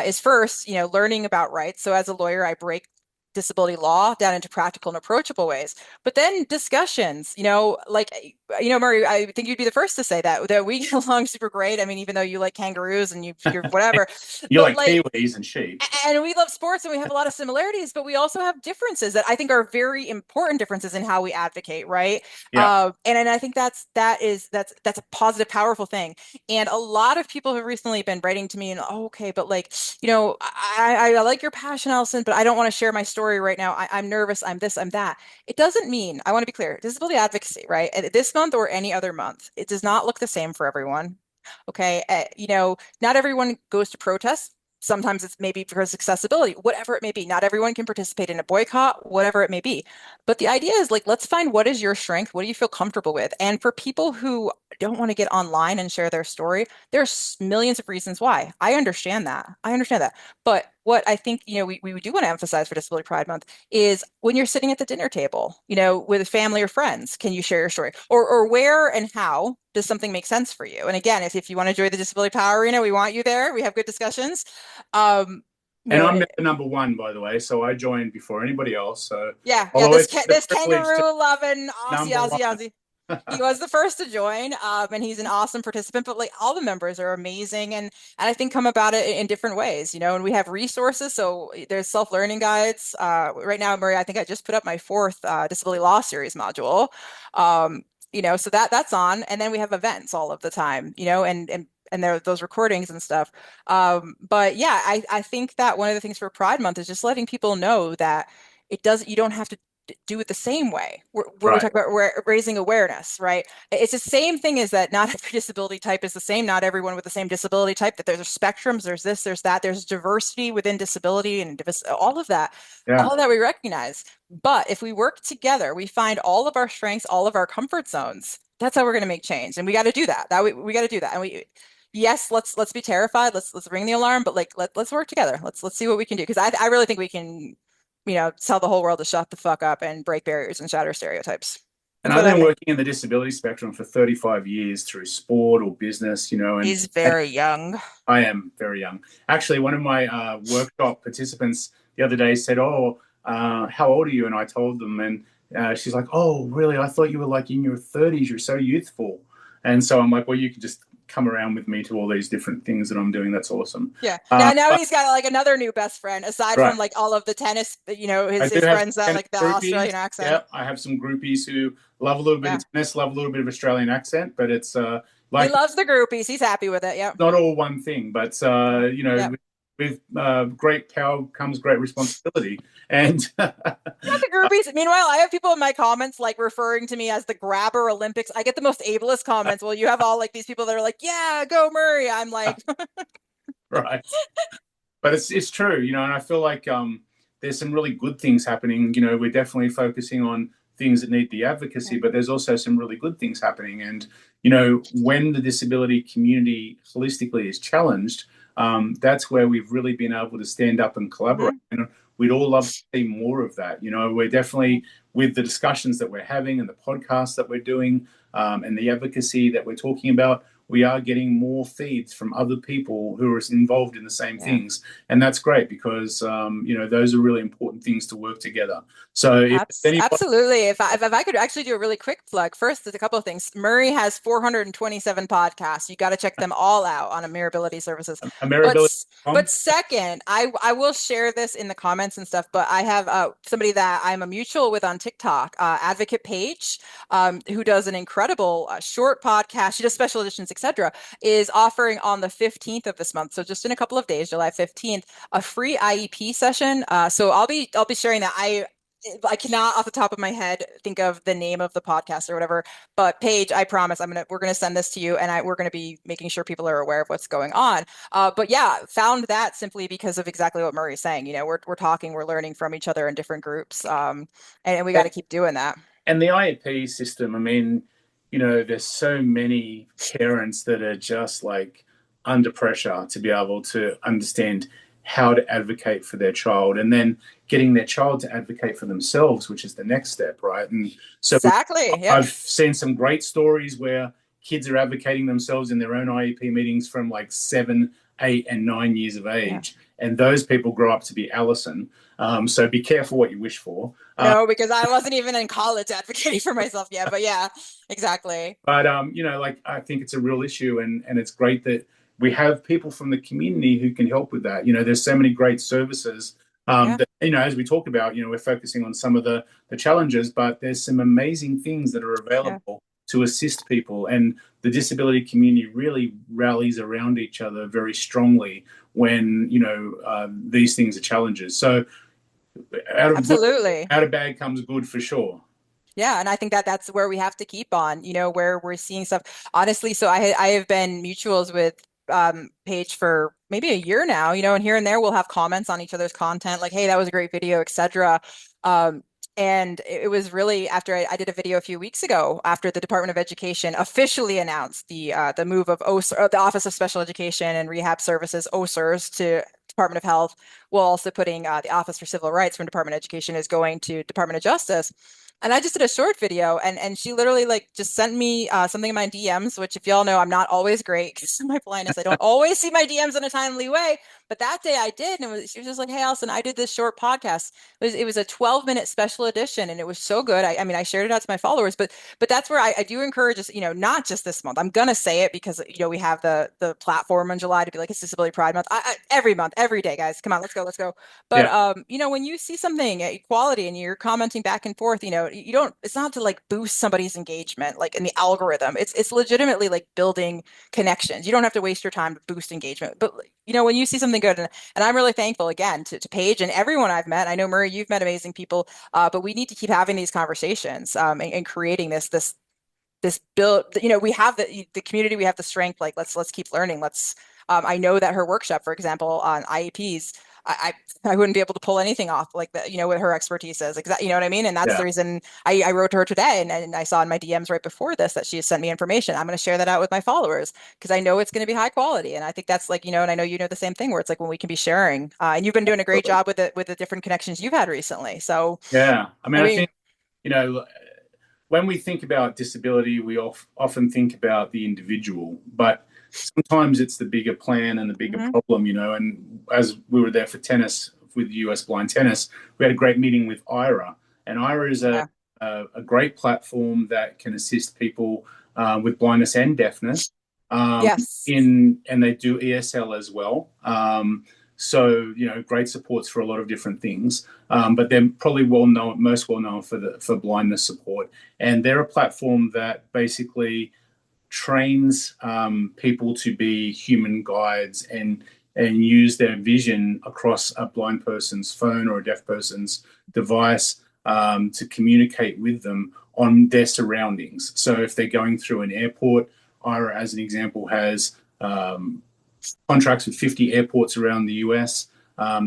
is first, learning about rights. So as a lawyer, I break disability law down into practical and approachable ways. But then discussions, Murray, I think you'd be the first to say that we get along super great. I mean, even though you like kangaroos and you're whatever, You but like like kiwis and sheep. and we love sports and we have a lot of similarities, but we also have differences that I think are very important differences in how we advocate, right? Yeah. And I think that's a positive, powerful thing. And a lot of people have recently been writing to me and, oh, okay, but like, I like your passion, Allison, but I don't want to share my story right now. I'm nervous. I'm this, I'm that. It doesn't mean, I want to be clear, disability advocacy, right? This month or any other month, it does not look the same for everyone. Okay. Not everyone goes to protest. Sometimes it's maybe because accessibility, whatever it may be. Not everyone can participate in a boycott, whatever it may be. But the idea is like, let's find what is your strength? What do you feel comfortable with? And for people who don't want to get online and share their story, there's millions of reasons why. I understand that. I understand that. But what I think, we do want to emphasize for Disability Pride Month is when you're sitting at the dinner table, with family or friends, can you share your story? Or where and how does something make sense for you? And again, if you want to join the Disability Power Arena, we want you there. We have good discussions. Um, you And know, I'm member number one, by the way, so I joined before anybody else. So yeah, although this it's ca a this privilege to kangaroo loving be Aussie, number one. Aussie, Aussie. He was the first to join, and he's an awesome participant. But like all the members are amazing, and I think come about it in different ways, And we have resources. So there's self-learning guides. Right now, Murray, I think I just put up my fourth disability law series module. So that's on, and then we have events all of the time, and there are those recordings and stuff. But yeah, I think that one of the things for Pride Month is just letting people know that you don't have to do it the same way. When we Right. talk about raising awareness, right? It's the same thing as that not every disability type is the same. Not everyone with the same disability type, that there's spectrums, there's this, there's that, there's diversity within disability and Yeah. all of that we recognize. But if we work together, we find all of our strengths, all of our comfort zones. That's how we're going to make change. And we got to do that. We got to do that. And yes, let's be terrified. Let's ring the alarm, but like let's work together. Let's see what we can do. Because I really think we can tell the whole world to shut the fuck up and break barriers and shatter stereotypes. And That's I've what I been think. working in the disability spectrum for 35 years through sport or business, and He's very young. I am very young. Actually, one of my workshop participants the other day said, "Oh, how old are you?" And I told them, and she's like, "Oh, really? I thought you were like in your 30s. You're so youthful." And so I'm like, "Well, you can just come around with me to all these different things that I'm doing. That's awesome." Yeah. Now But, he's got like another new best friend aside from right. like all of the tennis, I do his have friends that tennis like the groupies. Australian accent. Yeah, I have some groupies who love a little bit Yeah. of tennis, love a little bit of Australian accent, but it's He like loves the groupies. He's happy with it. Yep. not all one thing. But Yep. with great power comes great responsibility, And Not the groupies. Meanwhile, I have people in my comments like referring to me as the grabber Olympics. I get the most ableist comments. Well, you have all like these people that are like, yeah, go Murray. I'm like, right. But it's true, and I feel like there's some really good things happening. We're definitely focusing on things that need the advocacy, but there's also some really good things happening. And when the disability community holistically is challenged, that's where we've really been able to stand up and collaborate. mhm, And we'd all love to see more of that. We're definitely with the discussions that we're having and the podcasts that we're doing, and the advocacy that we're talking about. We are getting more feeds from other people who are involved in the same yeah. things, and that's great because those are really important things to work together. So if anybody, Absolutely. If I could actually do a really quick plug, first, there's a couple of things. Murray has 427 podcasts. You got to check them all out on Amenability Services. But Ameribility.com. second, I will share this in the comments and stuff. But I have somebody that I'm a mutual with on TikTok, Advocate Paige, who does an incredible short podcast. She does special editions, etc. Is offering on the 15th of this month, so just in a couple of days, July 15th, a free IEP session. So I'll be sharing that. I cannot off the top of my head think of the name of the podcast or whatever, but Paige, I promise we're gonna send this to you, and we're gonna be making sure people are aware of what's going on. But yeah, found that simply because of exactly what Murray's saying. We're talking, we're learning from each other in different groups, and we got to keep doing that. And the IEP system, I mean, there's so many parents that are just like under pressure to be able to understand how to advocate for their child and then getting their child to advocate for themselves, which is the next step, right? And so Exactly. Yep. I've seen some great stories where kids are advocating themselves in their own IEP meetings from like 7, 8, and 9 years of Yeah. age. And those people grow up to be Allison. So be careful what you wish for. No, because I wasn't even in college advocating for myself yet. But yeah, exactly. But like I think it's a real issue, and it's great that we have people from the community who can help with that. There's so many great services Yeah. that as we talk about, we're focusing on some of the challenges, but there's some amazing things that are Yeah. available to assist people, and the disability community really rallies around each other very strongly when these things are challenges. So out of good, Absolutely. out of bad comes good for sure. Yeah, and I think that that's where we have to keep on, where we're seeing stuff. Honestly, so I have been mutuals with Paige for maybe a year now, and here and there we'll have comments on each other's content, like, hey, that was a great video, etc. Um, and it was really after I did a video a few weeks ago after the Department of Education officially announced the move of OSER, the Office of Special Education and Rehab Services, OSERS, to Department of Health, while also putting the Office for Civil Rights from Department of Education is going to Department of Justice. And I just did a short video, and she literally like just sent me something in my DMs, which if y'all know, I'm not always great because of my blindness. I don't always see my DMs in a timely way. But that day I did, and she was just like, "Hey, Allison, I did this short podcast. It was a 12-minute special edition, and it was so good. I mean, I shared it out to my followers, but that's where I do encourage us, not just this month. I'm gonna say it because we have the platform in July to be like it's Disability Pride Month. Every month, every day, guys, come on, let's go. But Yeah, when you see something equality and you're commenting back and forth, you don't, it's not to like boost somebody's engagement like in the algorithm. It's legitimately like building connections. You don't have to waste your time to boost engagement. But when you see something good, and I'm really thankful again to Paige and everyone I've met. I know Murray, you've met amazing people, but we need to keep having these conversations and creating this build. We have the community, we have the strength. Like let's keep learning. I know that her workshop, for example, on IEPs, I wouldn't be able to pull anything off like that, what her expertise is. Exactly, you know what I mean? And that's yeah. the reason I wrote to her today, and I saw in my DMs right before this that she has sent me information. I'm going to share that out with my followers because I know it's going to be high quality, and I think that's like, and I know the same thing where it's like when we can be sharing. And you've been doing a great job with the different connections you've had recently. So Yeah, I mean, I I mean, think you know when we think about disability, we often think about the individual, but sometimes it's the bigger plan and the bigger mhm, problem. And as we were there for tennis with US Blind Tennis, we had a great meeting with IRA, and IRA is yeah, a great platform that can assist people with blindness and deafness. yes, And they do ESL as well. So great supports for a lot of different things. But they're probably most well known for blindness support, and they're a platform that basically trains people to be human guides and use their vision across a blind person's phone or a deaf person's device to communicate with them on their surroundings. So if they're going through an airport, Ira, as an example, has contracts with 50 airports around the US.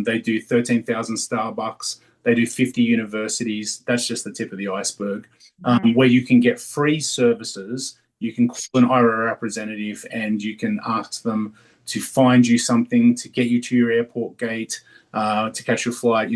They do 13,000 Starbucks. They do 50 universities. That's just the tip of the iceberg. Mhm. Where you can get free services. You can call an IRA representative and you can ask them to find you something, to get you to your airport gate, to catch your flight,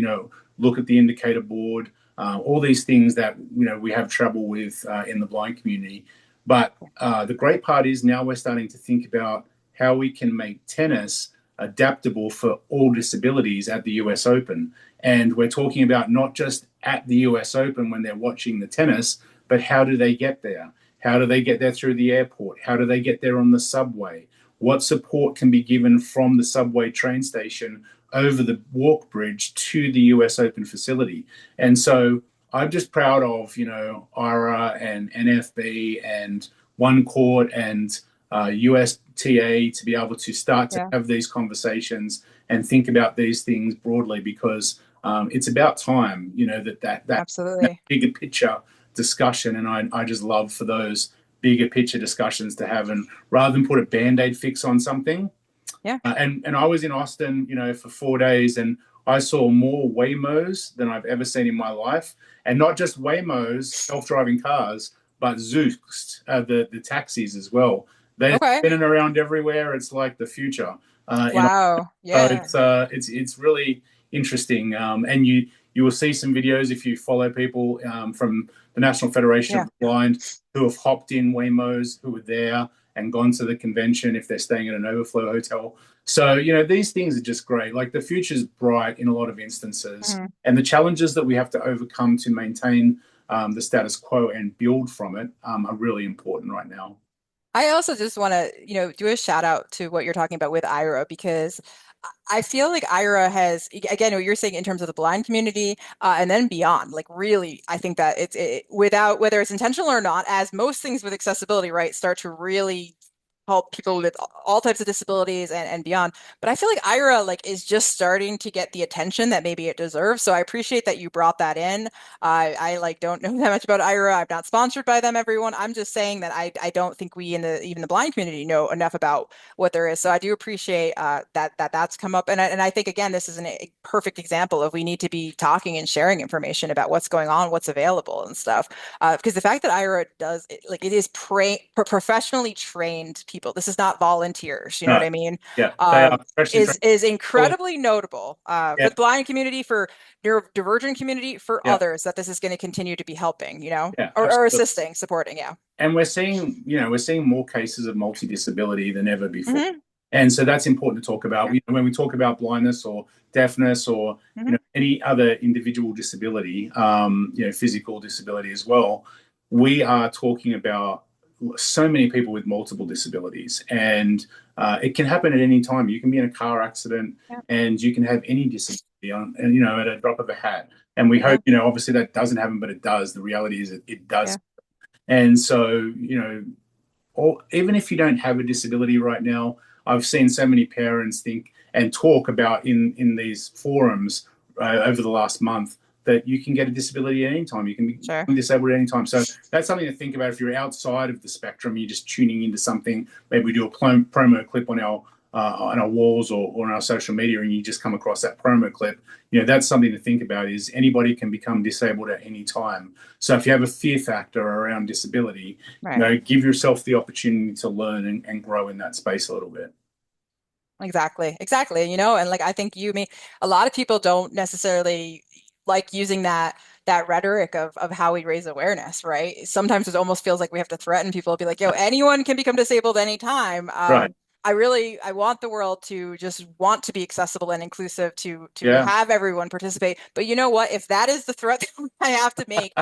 look at the indicator board, all these things that, we have trouble with in the blind community. But the great part is now we're starting to think about how we can make tennis adaptable for all disabilities at the US Open. And we're talking about not just at the US Open when they're watching the tennis, but how do they get there? How do they get there through the airport? How do they get there on the subway? What support can be given from the subway train station over the walk bridge to the US Open facility? And so I'm just proud of, IRA and NFB and One Court and USTA to be able to start to Yeah, have these conversations and think about these things broadly because it's about time, that absolutely. bigger picture discussion. And I just love for those bigger picture discussions to have. And rather than put a band-aid fix on something, Yeah. and I was in Austin, for 4 days, and I saw more Waymos than I've ever seen in my life, and not just Waymos, self-driving cars, but Zooks, the taxis as well. They're Okay. spinning around everywhere. It's like the future. In Wow. So Yeah. it's really interesting, and you will see some videos if you follow people from the National Federation of Yeah. the Blind who have hopped in Waymos, who were there and gone to the convention if they're staying at an overflow hotel. So these things are just great. Like the future's bright in a lot of instances, Mhm. and the challenges that we have to overcome to maintain the status quo and build from it are really important right now. I also just want to, do a shout out to what you're talking about with IRA because I feel like IRA has, again, what you're saying in terms of the blind community, and then beyond, like really, I think that without, whether it's intentional or not, as most things with accessibility, right, start to really help people with all types of disabilities and beyond. But I feel like IRA like is just starting to get the attention that maybe it deserves. So I appreciate that you brought that in. I like don't know that much about IRA. I'm not sponsored by them, everyone. I'm just saying that I don't think we in the even the blind community know enough about what there is. So I do appreciate that's come up. And I think again, this is a perfect example of we need to be talking and sharing information about what's going on, what's available and stuff. Because the fact that IRA does like it is professionally trained people. This is not volunteers. You know what No, I mean? yeah, they are professionally trained. Is incredibly notable for Yeah, the blind community, for neurodivergent community, for yeah, others that this is going to continue to be helping, yeah, or absolutely. assisting, supporting. Yeah. And we're seeing more cases of multi-disability than ever before. Hmm. And so that's important to talk about. Yeah. When we talk about blindness or deafness or Hmm. any other individual disability, physical disability as well, we are talking about so many people with multiple disabilities, and it can happen at any time. You can be in a car accident, Yeah. and you can have any disability at a drop of a hat. And we Yeah. hope, obviously that doesn't happen, but it does. The reality is it does. Yeah. And so, or even if you don't have a disability right now, I've seen so many parents think and talk about in these forums over the last month that you can get a disability at any time. You can Sure. become disabled at any time. So that's something to think about. If you're outside of the spectrum, you're just tuning into something. Maybe we do a promo clip on our walls or on our social media, and you just come across that promo clip. That's something to think about. Is anybody can become disabled at any time. So if you have a fear factor around disability, Right. give yourself the opportunity to learn and grow in that space a little bit. Exactly. Exactly. And like I think a lot of people don't necessarily like using that rhetoric of how we raise awareness, right? Sometimes it almost feels like we have to threaten people, be like, yo, anyone can become disabled anytime. Right. I want the world to just want to be accessible and inclusive to Yeah. have everyone participate. But you know what? If that is the threat that I have to make,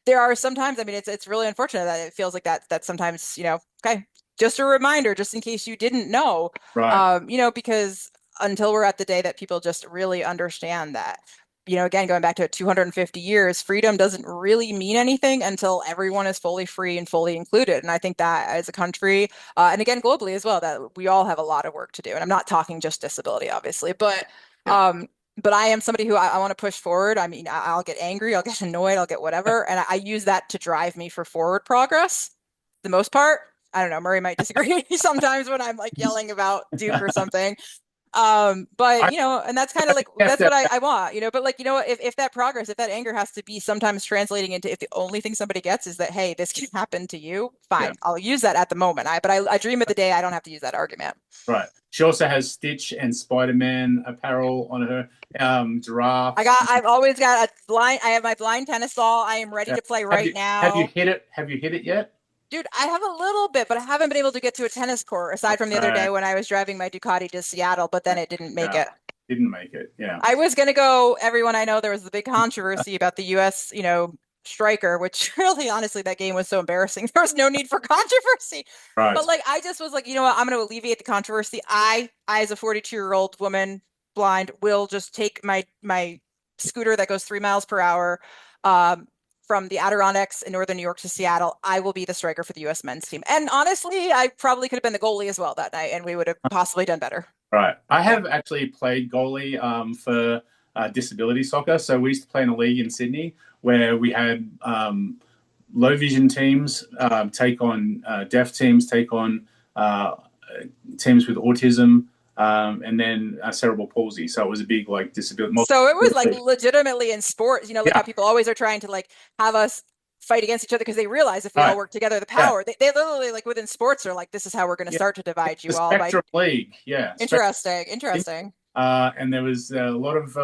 there are sometimes, I mean, it's really unfortunate that it feels like that sometimes, okay, just a reminder, just in case you didn't know, Right. because until we're at the day that people just really understand that. again, going back to 250 years, freedom doesn't really mean anything until everyone is fully free and fully included. And I think that as a country, and again, globally as well, that we all have a lot of work to do. And I'm not talking just disability, obviously, Yeah. but I am somebody who I want to push forward. I mean, I'll get angry, I'll get annoyed, I'll get whatever. And I use that to drive me for forward progress. The most part, I don't know, Murray might disagree sometimes when I'm like yelling about Duke or something. But I, and that's kind I of think like you have that's to, what I want, but like, if that progress, if that anger has to be sometimes translating into if the only thing somebody gets is that, hey, this can happen to you, yeah, fine. I'll use that at the moment. But I dream of the day I don't have to use that argument. right. She also has Stitch and Spider-Man apparel on her, giraffe. I've always got I have my blind tennis ball. I am ready Yeah. to play Have right you have you now. hit it? Have you hit it yet? Dude, I have a little bit, but I haven't been able to get to a tennis court aside from the other Uh, day when I was driving my Ducati to Seattle, but then it didn't make yeah, it. didn't make it. Yeah. I was gonna go, everyone I know, there was the big controversy about the US, striker, which really honestly that game was so embarrassing. There was no need for controversy. But Right. like I just was like, you know what, I'm gonna alleviate the controversy. I as a 42-year-old woman, blind, will just take my scooter that goes 3 miles per hour from the Adirondacks in northern New York to Seattle. I will be the striker for the US men's team. And honestly, I probably could have been the goalie as well that night, and we would have possibly done better. Right. I Yeah. have actually played goalie for disability soccer. So we used to play in a league in Sydney where we had low vision teams take on deaf teams, take on uh, teams with autism, and then cerebral palsy. So it was a big like disability. So it was like legitimately in sports, like how Yeah. people always are trying to like have us fight against each other because they realize if we all Right. work together, the Yeah. power. They literally like within sports are like, this is how we're going to Yeah. start to It's divide the you all by Spectrum League. Yeah. Spectrum. interesting, interesting. And there was a lot of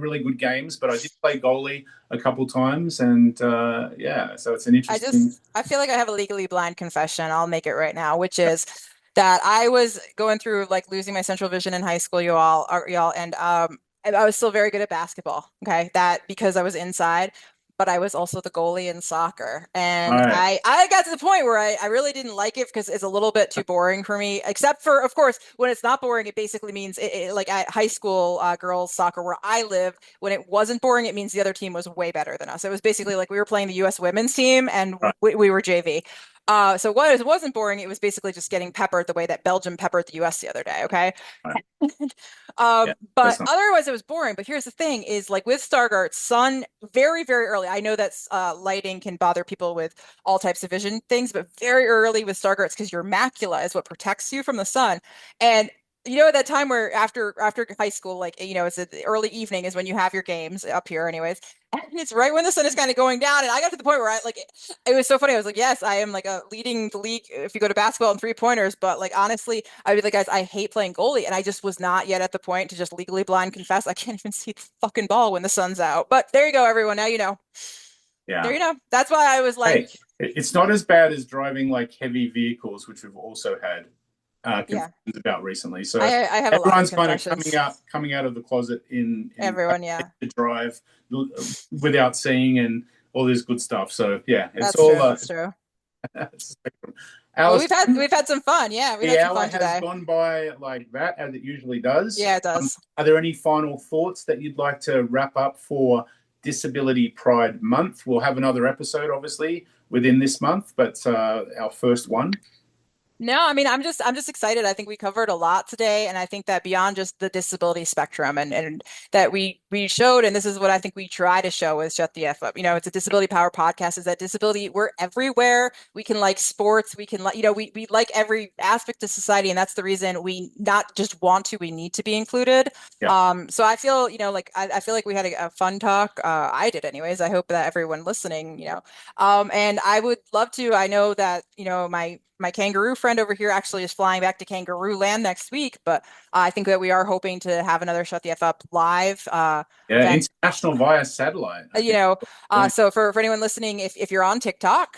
really good games, but I did play goalie a couple times, and yeah, so it's an interesting. I feel like I have a legally blind confession. I'll make it right now, which is that I was going through like losing my central vision in high school, y'all, and I was still very good at basketball. Okay, that because I was inside, but I was also the goalie in soccer, All and right, I got to the point where I really didn't like it because it's a little bit too boring for me. Except for, of course, when it's not boring, it basically means like at high school girls soccer where I live. When it wasn't boring, it means the other team was way better than us. It was basically like we were playing the U.S. women's team and right, we were JV. So what it wasn't boring, it was basically just getting peppered the way that Belgium peppered the US the other day, okay? right. But That's not otherwise it was boring. But here's the thing is like with Stargart, sun very, very early. I know that lighting can bother people with all types of vision things, but very early with Stargarts because your macula is what protects you from the sun. And at that time where after high school, like it's the early evening is when you have your games up here, anyways. And it's right when the sun is kind of going down. And I got to the point where I like it was so funny. I was like, yes, I am like leading the league if you go to basketball and 3-pointers. But like honestly, I'd be like, guys, I hate playing goalie, and I just was not yet at the point to just legally blind confess I can't even see the fucking ball when the sun's out. But there you go, everyone. Now you know. There yeah. you know. That's why I was like, Hey, it's not as bad as driving like heavy vehicles, which we've also had yeah, concerns about recently. So I have a lot of everyone's kind of coming confessions. out coming out of the closet in Everyone, yeah, to drive without seeing and all this good stuff. So yeah, it's that's all true. That's true. Well, Alice. we've had some fun. Yeah, we've The had some hour fun has today. gone by like that, as it usually does. Yeah, it does. Are there any final thoughts that you'd like to wrap up for Disability Pride Month? We'll have another episode, obviously, within this month, but our first one. No, I mean, I'm just excited. I think we covered a lot today, and I think that beyond just the disability spectrum and that we showed, and this is what I think we try to show is Shut the F Up. It's a disability power podcast, is that disability, we're everywhere. We can like sports, we can like, we like every aspect of society, and that's the reason we not just want to, we need to be included. Yeah. So I feel, like I feel like we had a fun talk. I did anyways. I hope that everyone listening, and I would love to. I know that, my kangaroo friend over here actually is flying back to Kangaroo Land next week, but I think that we are hoping to have another Shut the F Up live Yeah, event. international via satellite, I You think. know, so for anyone listening, if you're on TikTok,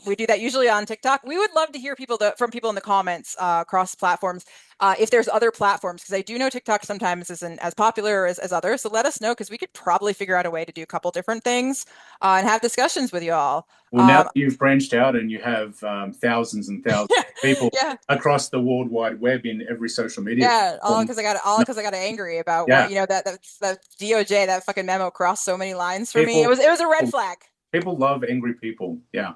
we do that usually on TikTok. We would love to hear from people in the comments across platforms. if there's other platforms, because I do know TikTok sometimes isn't as popular as others. So let us know because we could probably figure out a way to do a couple different things and have discussions with you all. Well, now that you've branched out and you have thousands and thousands Yeah, of people yeah, across the World Wide Web in every social media yeah. All platform, because I got angry about yeah, what that DOJ that fucking memo crossed so many lines for me. people It was a red flag. people love angry people. Yeah,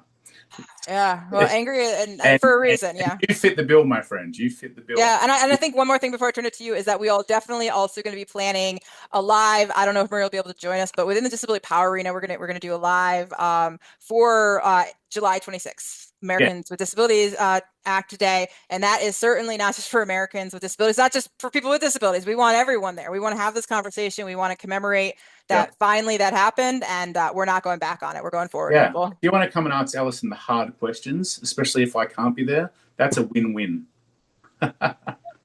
Yeah, well, angry and and, for a reason. and Yeah. you fit the bill, my friend. You fit the bill. Yeah, and I think one more thing before I turn it to you is that we all definitely also going to be planning a live. I don't know if Maria will be able to join us, but within the Disability Power Arena, we're gonna do a live for July 26th, Yeah, Americans with Disabilities Act Day, and that is certainly not just for Americans with disabilities, not just for people with disabilities. We want everyone there. We want to have this conversation. We want to commemorate yeah, that finally that happened, and we're not going back on it. We're going forward, yeah. people. If you want to come and ask Alison the hard questions, especially if I can't be there, that's a win-win.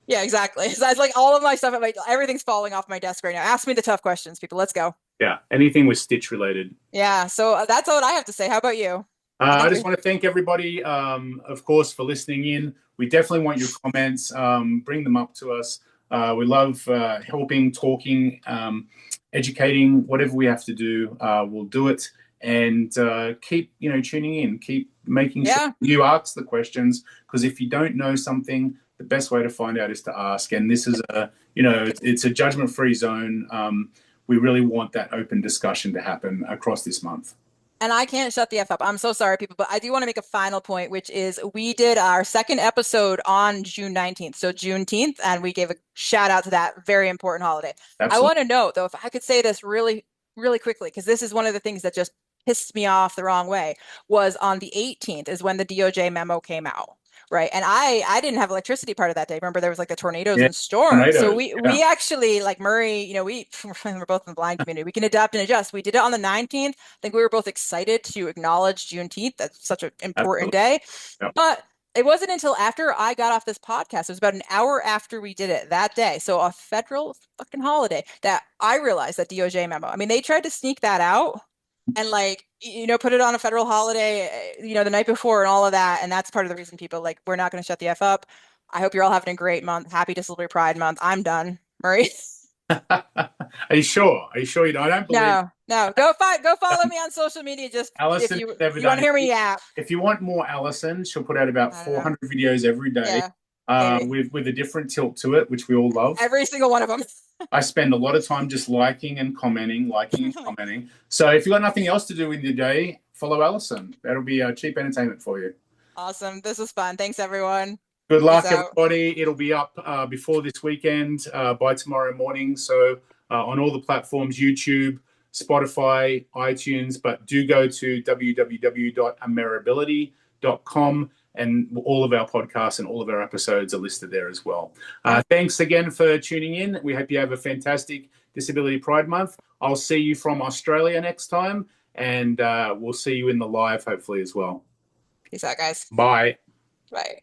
Yeah, exactly. So it's like all of my stuff, everything's falling off my desk right now. Ask me the tough questions, people. Let's go. Yeah, anything with Stitch related. Yeah, so that's all I have to say. How about you? I just want to thank everybody, of course, for listening in. We definitely want your comments. Bring them up to us. We love helping, talking, educating, whatever we have to do. We'll do it, and keep tuning in. Keep making sure Yeah, you ask the questions, because if you don't know something, the best way to find out is to ask. And this is it's a judgment-free zone. We really want that open discussion to happen across this month. and I can't shut the F up. I'm so sorry, people, but I do want to make a final point, which is we did our second episode on June 19th, so Juneteenth, and we gave a shout out to that very important holiday. I Absolutely. want to note, though, if I could say this really, really quickly, because this is one of the things that just pissed me off the wrong way, was on the 18th is when the DOJ memo came out. Right. And I didn't have electricity part of that day. Remember, there was like the tornadoes Yeah. and storms. So Tornadoes. Yeah. we actually, like Murray, we're both in the blind community. We can adapt and adjust. We did it on the 19th. I think we were both excited to acknowledge Juneteenth. That's such an important Absolutely. day. Yeah. But it wasn't until after I got off this podcast, it was about an hour after we did it that day, so a federal fucking holiday, that I realized that DOJ memo. I mean, they tried to sneak that out and put it on a federal holiday, the night before and all of that. And that's part of the reason people we're not going to shut the F up. I hope you're all having a great month. Happy Disability Pride Month. I'm done. Murray. Are you sure? Are you sure you don't? I don't believe No, no. Go follow me on social media. Just if Alison has never you want done to it. hear me yap. If you want more Alison, she'll put out about I don't know. 400 videos every day, Yeah, maybe. with a different tilt to it, which we all love. Every single one of them. I spend a lot of time just liking and commenting, liking and commenting. So if you've got nothing else to do in your day, follow Alison. That'll be cheap entertainment for you. Awesome. This was fun. Thanks, everyone. Good Peace luck, out. everybody. It'll be up before this weekend, by tomorrow morning. So on all the platforms, YouTube, Spotify, iTunes, but do go to www.ameribility.com, and all of our podcasts and all of our episodes are listed there as well. Thanks again for tuning in. We hope you have a fantastic Disability Pride Month. I'll see you from Australia next time, and we'll see you in the live hopefully as well. Peace out, guys. Bye. Bye.